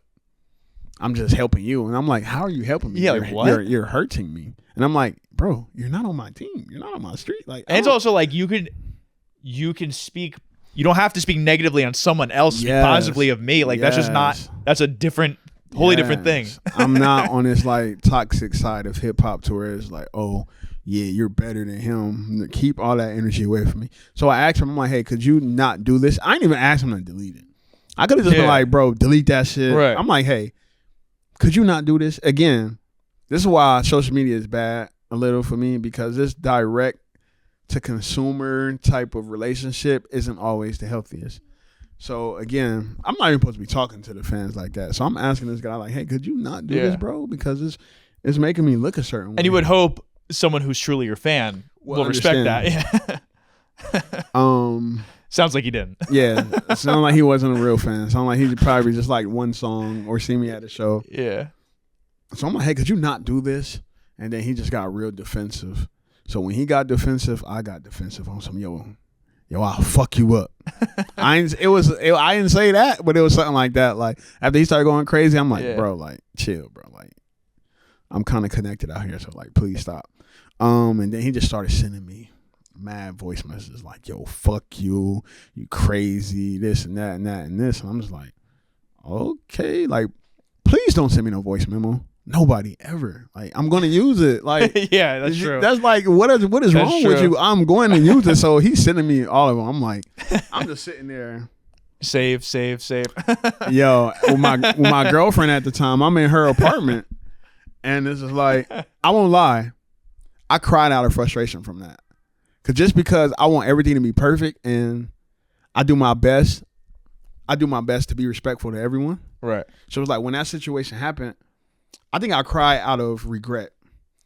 I'm just helping you. And I'm like, how are you helping me? Yeah, like, what? You're hurting me. And I'm like, bro, you're not on my team. You're not on my street. Like, and it's also like, you can speak. You don't have to speak negatively on someone else. Speak positively of me. Like, that's just not. That's a different, wholly different thing. I'm not on this like toxic side of hip hop to where it's like, oh yeah, you're better than him. Keep all that energy away from me. So I asked him, I'm like, hey, could you not do this? I didn't even ask him to delete it. I could have just been like, bro, delete that shit. Right. I'm like, hey, could you not do this? Again, this is why social media is bad a little for me, because this direct to consumer type of relationship isn't always the healthiest. So again, I'm not even supposed to be talking to the fans like that. So I'm asking this guy like, hey, could you not do this, bro? Because it's making me look a certain way. And you would hope someone who's truly your fan will respect that. Yeah. Sounds like he didn't. Yeah. It sounded like he wasn't a real fan. It sounded like he probably just like one song or see me at a show. Yeah. So I'm like, hey, could you not do this? And then he just got real defensive. So when he got defensive, I got defensive on some, yo, I'll fuck you up. I didn't say that, but it was something like that. Like, after he started going crazy, I'm like, bro, like, chill, bro. Like, I'm kind of connected out here, so like, please stop. And then he just started sending me mad voice messages like, yo, fuck you, you crazy, this and that and that and this. And I'm just like, okay, like, please don't send me no voice memo. Nobody ever. Like, I'm gonna use it. Like, yeah, that's true. That's like, what is wrong with you? I'm going to use it. So he's sending me all of them. I'm like, I'm just sitting there. Save. Yo, with my girlfriend at the time, I'm in her apartment, and this is like, I won't lie, I cried out of frustration from that. Because I want everything to be perfect, and I do my best to be respectful to everyone. Right. So it was like, when that situation happened, I think I cried out of regret.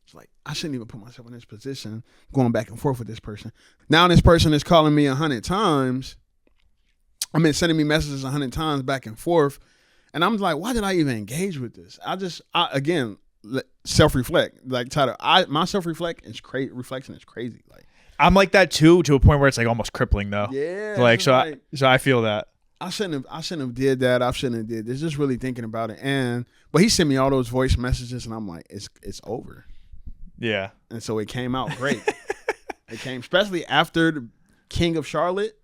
It's like, I shouldn't even put myself in this position, going back and forth with this person. Now this person is calling me 100 times. I mean, sending me messages 100 times back and forth. And I'm like, why did I even engage with this? Again, self-reflect. Like my self-reflection is crazy. Like I'm like that too, to a point where it's like almost crippling though. Yeah. Like so I feel that. I shouldn't have did that. I shouldn't have did this. Just really thinking about it. But he sent me all those voice messages and I'm like, it's over. Yeah. And so it came out great. It came especially after the King of Charlotte.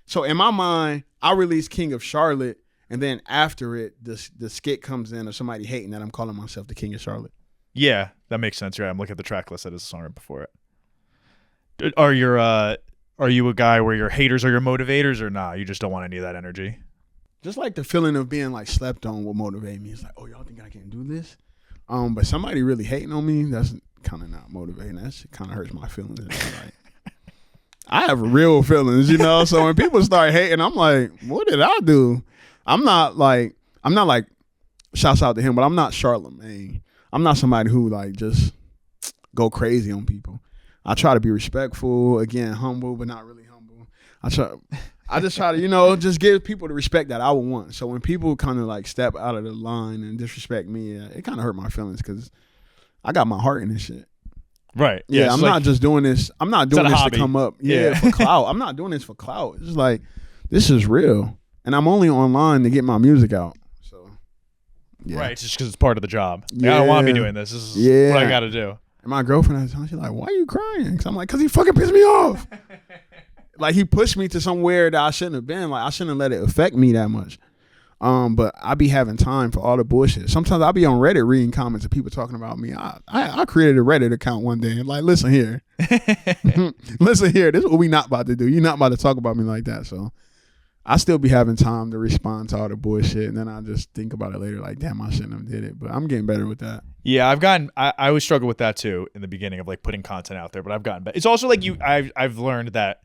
So in my mind, I released King of Charlotte, and then after it, the skit comes in of somebody hating that I'm calling myself the King of Charlotte. Yeah, that makes sense. Right, I'm looking at the track list that is a song right before it. Are you a guy where your haters are your motivators, or nah? You just don't want any of that energy. Just like the feeling of being like slept on will motivate me. It's like, oh, y'all think I can't do this? But somebody really hating on me, that's kind of not motivating. That shit kind of hurts my feelings. Like, I have real feelings, you know. So when people start hating, I'm like, what did I do? I'm not like shouts out to him, but I'm not Charlamagne. I'm not somebody who like just go crazy on people. I try to be respectful, again, humble, but not really humble. I just try to, you know, just give people the respect that I would want. So when people kind of like step out of the line and disrespect me, it kind of hurt my feelings because I got my heart in this shit. Right. Yeah, I'm not just doing this. I'm not doing this to come up. Yeah, for clout. I'm not doing this for clout. It's just like, this is real. And I'm only online to get my music out. So, yeah. Right. It's just because it's part of the job. Like, I don't want to be doing this. This is what I got to do. And my girlfriend at the time, she's like, why are you crying? Because I'm like, because he fucking pissed me off. Like, he pushed me to somewhere that I shouldn't have been. Like, I shouldn't have let it affect me that much. But I be having time for all the bullshit. Sometimes I'll be on Reddit reading comments of people talking about me. I created a Reddit account one day and like, listen here. Listen here. This is what we not about to do. You're not about to talk about me like that. So I still be having time to respond to all the bullshit. And then I just think about it later like, damn, I shouldn't have did it. But I'm getting better with that. Yeah, I always struggle with that too in the beginning of like putting content out there, but I've gotten better. It's also like I've learned that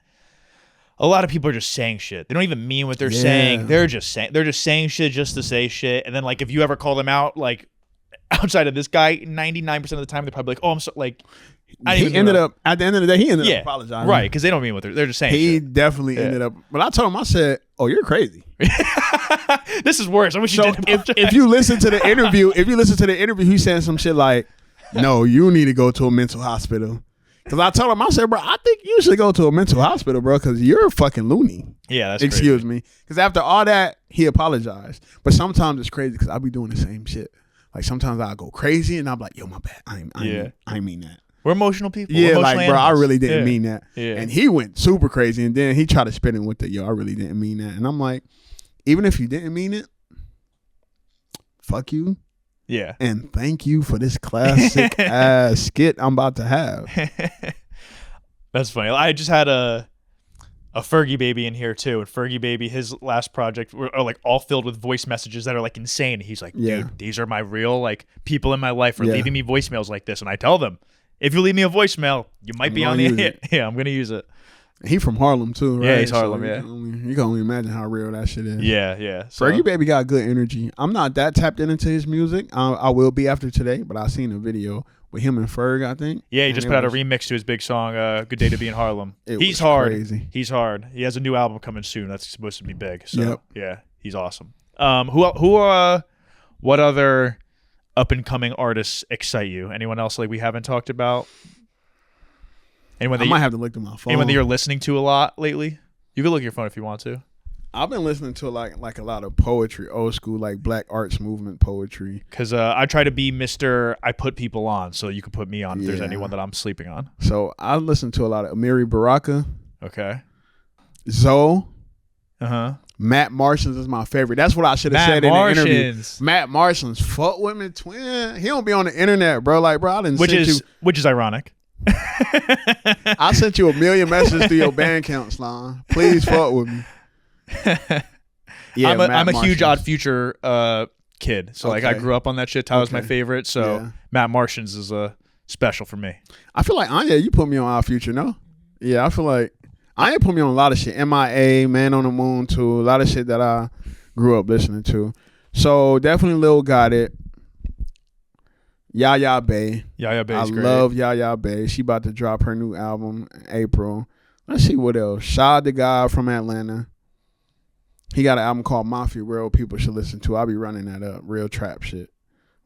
a lot of people are just saying shit. They don't even mean what they're saying. They're just saying shit just to say shit. And then like if you ever call them out, like outside of this guy, 99% of the time they're probably like, oh, I'm so like. At the end of the day, he ended up apologizing. Right, because they don't mean what they're just saying. He definitely ended up. But I told him, I said, oh, you're crazy. This is worse. I wish you didn't. If you listen to the interview, he's saying some shit like, no, you need to go to a mental hospital. Because I told him, I said, bro, I think you should go to a mental hospital, bro, because you're a fucking loony. Yeah, that's Excuse crazy. me. Because after all that, he apologized. But sometimes it's crazy because I be doing the same shit. Like sometimes I go crazy and I'm like, yo, my bad. I mean that. We're emotional people. Yeah, emotional like, animals. bro, I really didn't mean that. Yeah. And he went super crazy. And then he tried to spin it with the, yo, I really didn't mean that. And I'm like, even if you didn't mean it, fuck you. Yeah. And thank you for this classic ass skit I'm about to have. That's funny. I just had a Fergie Baby in here too, and Fergie Baby, his last project are like all filled with voice messages that are like insane. He's like, dude, these are my real like people in my life are leaving me voicemails like this, and I tell them, if you leave me a voicemail, you might be on the hit. Yeah, I'm gonna use it. He from Harlem too, right? Yeah, he's Harlem. You can only imagine how real that shit is. Yeah. So, Fergie Baby got good energy. I'm not that tapped into his music. I will be after today, but I seen a video with him and Ferg, I think. Yeah, he just put out a remix to his big song, "Good Day to Be in Harlem." He's hard. Crazy. He's hard. He has a new album coming soon. That's supposed to be big. So yeah, he's awesome. What other up and coming artists excite you? Anyone else like we haven't talked about? Anyone I might have to look at my phone. Anyone that you're listening to a lot lately? You can look at your phone if you want to. I've been listening to like a lot of poetry, old school, like Black Arts Movement poetry. Because I try to be Mr. I put people on, so you can put me on if there's anyone that I'm sleeping on. So I listen to a lot of Amiri Baraka. Okay. Zoe. Uh-huh. Matt Martians is my favorite. That's what I should have said in the interview. Matt Martians, fuck with me, twin. He don't be on the internet, bro. Like, bro, I didn't which is ironic. I sent you a million messages to your band count, Slime. Please fuck with me. Yeah, I'm a huge Odd Future kid, so like I grew up on that shit. Tyler's my favorite, so Matt Martians is special for me. I feel like Anya, you put me on Odd Future, no? Yeah, I feel like Anya put me on a lot of shit. MIA, Man on the Moon too, a lot of shit that I grew up listening to. So definitely Lil Got It. Yaya Bay. Yaya Bay is great. I love Yaya Bay. She about to drop her new album in April. Let's see what else. Shad the guy from Atlanta. He got an album called Mafia, real people should listen to. I'll be running that up. Real trap shit.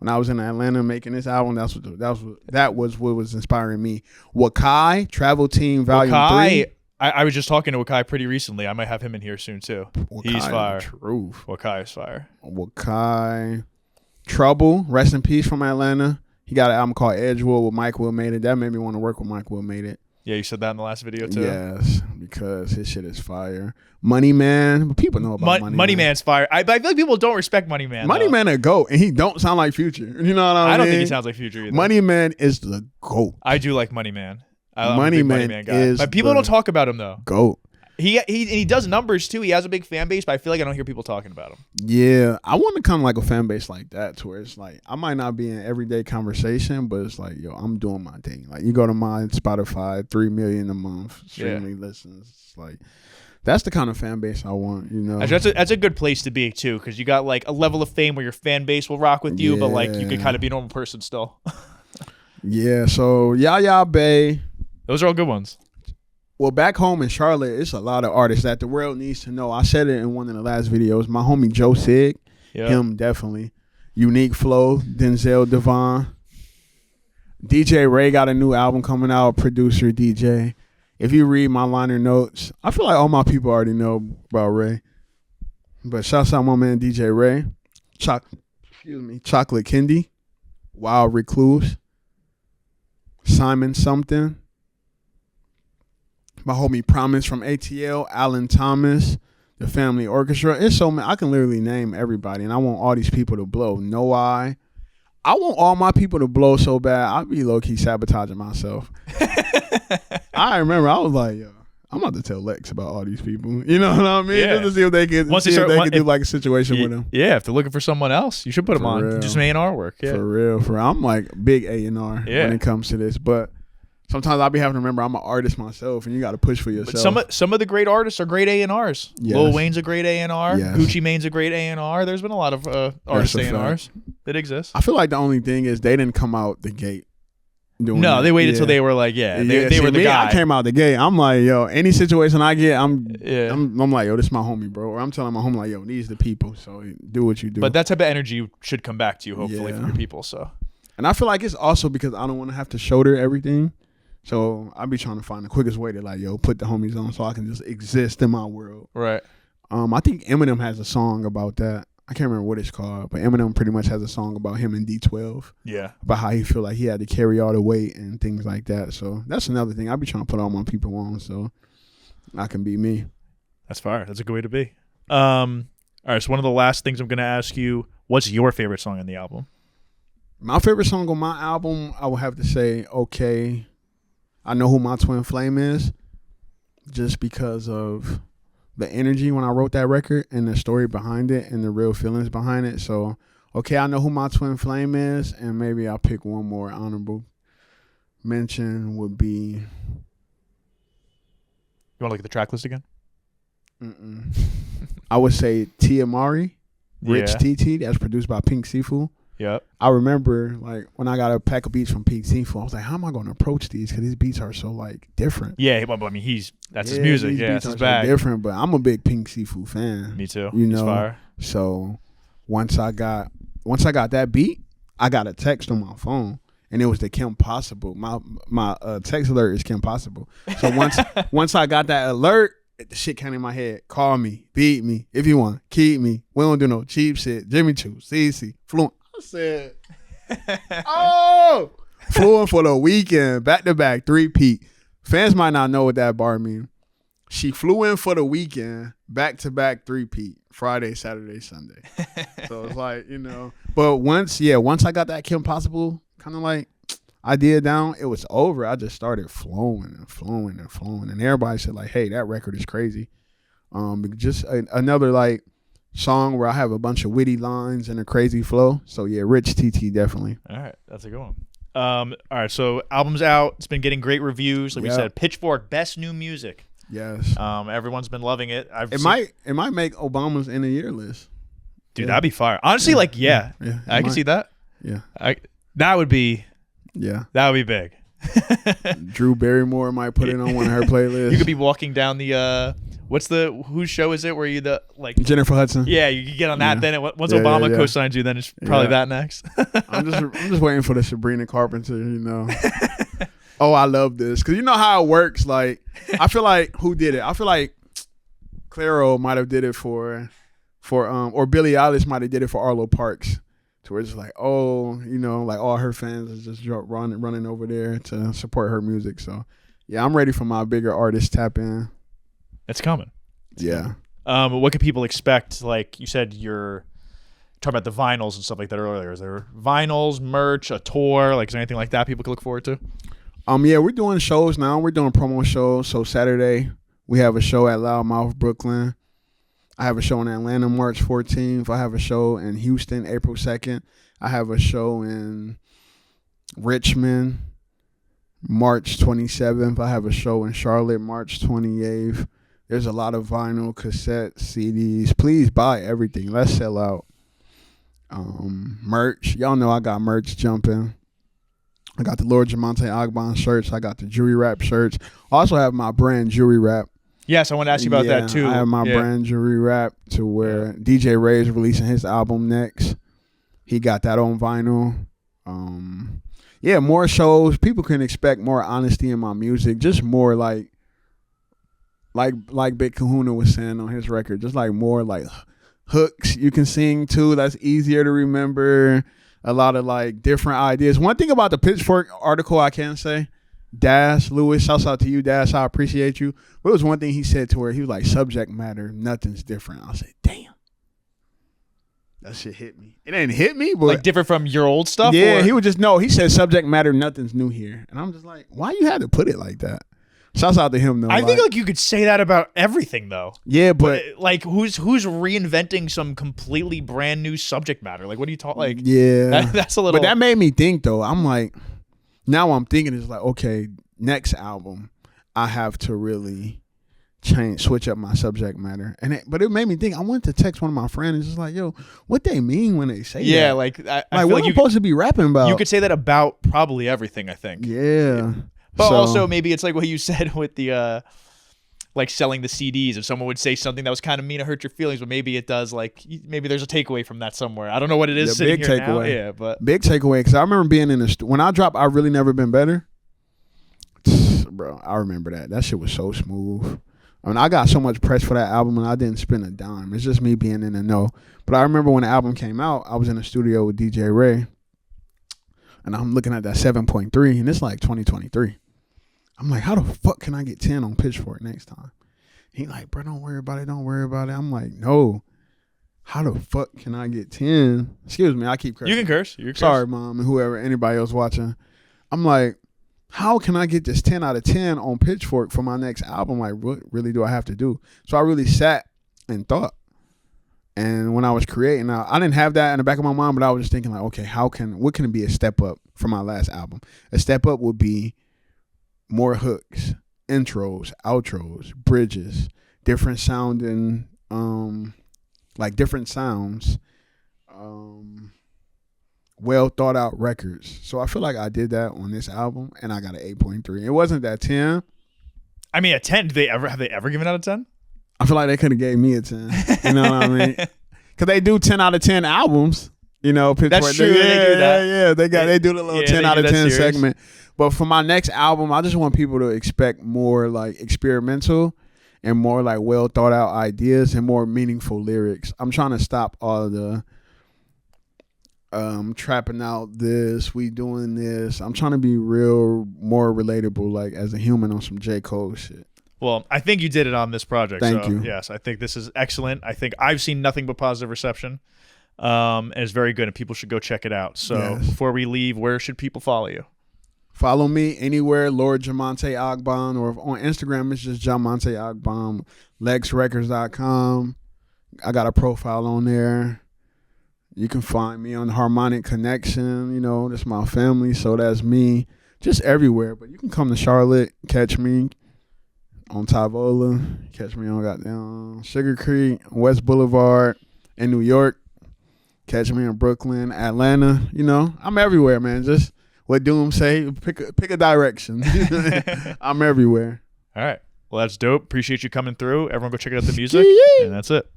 when I was in Atlanta making this album, that was what was inspiring me. Wakai, Travel Team Volume 3. I was just talking to Wakai pretty recently. I might have him in here soon too. Wakai, he's fire. Truth. Wakai is fire. Wakai, Trouble, rest in peace from Atlanta. He got an album called Edgewood with Mike Will Made It. That made me want to work with Mike Will Made It. Yeah, you said that in the last video too. Yes, because his shit is fire. Money Man, but people know about Money Man's fire. I feel like people don't respect Money Man. Money Man a GOAT, and he don't sound like Future. You know what I mean? I don't think he sounds like Future either. Money Man is the GOAT. I do like Money Man. Money Man guy. is but people don't talk about him though. GOAT. He does numbers too. He has a big fan base, but I feel like I don't hear people talking about him. Yeah, I want to come like a fan base like that, to where it's like I might not be in everyday conversation, but it's like, yo, I'm doing my thing. Like you go to my Spotify, 3 million a month streaming listens. It's like that's the kind of fan base I want. You know, that's a good place to be too, because you got like a level of fame where your fan base will rock with you, but like you can kind of be a normal person still. Yeah. So Yaya Bay. Those are all good ones. Well, back home in Charlotte, it's a lot of artists that the world needs to know. I said it in one of the last videos. My homie Joe Sig, him definitely. Unique Flow, Denzel Devon. DJ Ray got a new album coming out, producer DJ. If you read my liner notes, I feel like all my people already know about Ray. But shouts out my man DJ Ray. Chocolate Candy. Wild Recluse. Simon Something. My homie Promise from ATL, Alan Thomas, the Family Orchestra. It's so many. I can literally name everybody, and I want all these people to blow. No I want all my people to blow so bad, I'd be low-key sabotaging myself. I remember I was like, yo, I'm about to tell Lex about all these people. You know what I mean? Yeah. Just to see if they can, do like a situation with them. Yeah, if they're looking for someone else, you should put them on. Real. Do some A&R work. Yeah. For real. I'm like big A&R when it comes to this, but sometimes I'll be having to remember I'm an artist myself, and you got to push for yourself. But some of the great artists are great A&Rs. Yes. Lil Wayne's a great A&R. Yes. Gucci Mane's a great A&R. There's been a lot of artist A&Rs that exist. I feel like the only thing is they didn't come out the gate doing that. They waited till they were like, they were the guy. I came out the gate. I'm like, yo, any situation I get, I'm like, yo, this is my homie, bro. Or I'm telling my homie, like, yo, these the people, so do what you do. But that type of energy should come back to you, hopefully, from your people. So, and I feel like it's also because I don't want to have to shoulder everything. So I be trying to find the quickest way to like, yo, put the homies on so I can just exist in my world. Right. I think Eminem has a song about that. I can't remember what it's called, but Eminem pretty much has a song about him and D12. Yeah. About how he feel like he had to carry all the weight and things like that. So that's another thing I be trying to put all my people on so I can be me. That's fire. That's a good way to be. All right. So one of the last things I'm going to ask you, what's your favorite song on the album? My favorite song on my album, I would have to say, okay, I Know Who My Twin Flame Is, just because of the energy when I wrote that record and the story behind it and the real feelings behind it. So, okay, I Know Who My Twin Flame Is, and maybe I'll pick one more honorable mention would be... You want to look at the track list again? I would say Tia Mari, Rich TT, that's produced by Pink Seafood. Yep. I remember like when I got a pack of beats from Pink Seafood, I was like, how am I going to approach these? Because these beats are so like different. Yeah, but I mean, that's his music. Yeah, it's his bag. So different, but I'm a big Pink Seafood fan. Me too. You know, he's fire. So once I got that beat, I got a text on my phone, and it was the Kim Possible. My text alert is Kim Possible. So once I got that alert, the shit came in my head. Call me, beat me if you want, keep me. We don't do no cheap shit. Jimmy Choo, CC, Fluent. I said, oh, Fluent for the weekend, back to back, 3-peat. Fans might not know what that bar means. She flew in for the weekend, back to back, 3-peat, Friday, Saturday, Sunday. So it's like, you know, but once I got that Kim Possible kind of like idea down, it was over. I just started flowing and flowing and flowing, and everybody said like, hey, that record is crazy. Just another like song where I have a bunch of witty lines and a crazy flow. So yeah, Rich TT definitely. All right, that's a good one. All right, so album's out. It's been getting great reviews. Like we said, Pitchfork best new music. Yes. Everyone's been loving it. It might make Obama's end of year list. Dude, that'd be fire. Honestly, I can see that. Yeah. That would be big. Drew Barrymore might put it on one of her playlists. You could be walking down the whose show is it where you Jennifer Hudson? Yeah, you can get on that. Then once Obama co-signs you, then it's probably that next. I'm just waiting for the Sabrina Carpenter, Oh, I love this because you know how it works. Like, I feel like who did it? I feel like Clairo might have did it for or Billie Eilish might have did it for Arlo Parks, to where it's like, like all her fans is just running over there to support her music. So yeah, I'm ready for my bigger artists tap in. It's coming. Yeah. What can people expect? Like you said, you're talking about the vinyls and stuff like that earlier. Is there vinyls, merch, a tour? Like, is there anything like that people can look forward to? Yeah, we're doing shows now. We're doing promo shows. So Saturday we have a show at Loudmouth, Brooklyn. I have a show in Atlanta, March 14th. I have a show in Houston, April 2nd. I have a show in Richmond, March 27th. I have a show in Charlotte, March 28th. There's a lot of vinyl, cassettes, CDs. Please buy everything. Let's sell out. Merch. Y'all know I got merch jumping. I got the Lord Jah-Monte Ogbon shirts. I got the Jury Rap shirts. I also have my brand Jury Rap. Yes, I want to ask you about that too. I have my brand Jury Rap to where DJ Ray's releasing his album next. He got that on vinyl. More shows. People can expect more honesty in my music. Just more like Big Kahuna was saying on his record. Just like more like hooks you can sing to. That's easier to remember. A lot of like different ideas. One thing about the Pitchfork article I can say, Dash Lewis, shouts out to you, Dash. I appreciate you. But it was one thing he said to where he was like, subject matter, nothing's different. I said, damn. That shit hit me. It ain't hit me, but like different from your old stuff? Yeah, or? he would just know. He said subject matter, nothing's new here. And I'm just like, why you had to put it like that? Shouts out to him though. I think like you could say that about everything though. Yeah, but like who's reinventing some completely brand new subject matter? Like what are you talking? Like that's a little. But that made me think though. I'm like, now I'm thinking it's like, okay, next album I have to really switch up my subject matter. But it made me think. I wanted to text one of my friends, just like, yo, what they mean when they say that? Yeah, like I feel what I'm supposed to be rapping about? You could say that about probably everything. I think. Yeah. But also maybe it's like what you said with the like selling the CDs. If someone would say something that was kind of mean or hurt your feelings, but maybe it does, like maybe there's a takeaway from that somewhere. I don't know what it is. The sitting big here takeaway. Now. Yeah, but big takeaway because I remember being in the when I dropped I Really Never Been Better. Bro, I remember that. That shit was so smooth. I mean, I got so much press for that album and I didn't spend a dime. It's just me being in the know. But I remember when the album came out, I was in the studio with DJ Ray, and I'm looking at that 7.3, and it's like 2023. I'm like, how the fuck can I get 10 on Pitchfork next time? He like, bro, don't worry about it. Don't worry about it. I'm like, no. How the fuck can I get 10? Excuse me, I keep cursing. You can curse. You're sorry, mom, and whoever, anybody else watching. I'm like, how can I get this 10 out of 10 on Pitchfork for my next album? Like, what really do I have to do? So I really sat and thought. And when I was creating, I didn't have that in the back of my mind, but I was just thinking like, okay, what can it be a step up from my last album? A step up would be more hooks, intros, outros, bridges, different sounding, like different sounds, well thought out records. So I feel like I did that on this album, and I got an 8.3. It wasn't that 10. I mean, a 10. Have they ever given out a 10? I feel like they could have gave me a 10. You know what I mean? Because they do 10 out of 10 albums. You know, Pitchfork. That's true. They do that. Yeah, they do the little 10 out of 10 segment. But for my next album, I just want people to expect more like experimental and more like well thought out ideas and more meaningful lyrics. I'm trying to stop all of the trapping out this, we doing this. I'm trying to be real, more relatable, like as a human on some J. Cole shit. Well, I think you did it on this project. Thank you. Yes, I think this is excellent. I think I've seen nothing but positive reception. And it's very good, and people should go check it out. So Before we leave, where should people follow you? Follow me anywhere, Lord Jah-Monte Ogbon, or on Instagram, it's just Jah-Monte Ogbon, LexRecords.com. I got a profile on there. You can find me on Harmonic Connection. You know, that's my family, so that's me. Just everywhere. But you can come to Charlotte, catch me on Tyvola, catch me on goddamn Sugar Creek, West Boulevard, in New York. Catch me in Brooklyn, Atlanta. You know, I'm everywhere, man. Just what Doom say, pick a direction. I'm everywhere. All right. Well, that's dope. Appreciate you coming through. Everyone go check out the music. And that's it.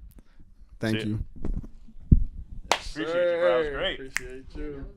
Thank you. Appreciate you, bro. It was great. Appreciate you.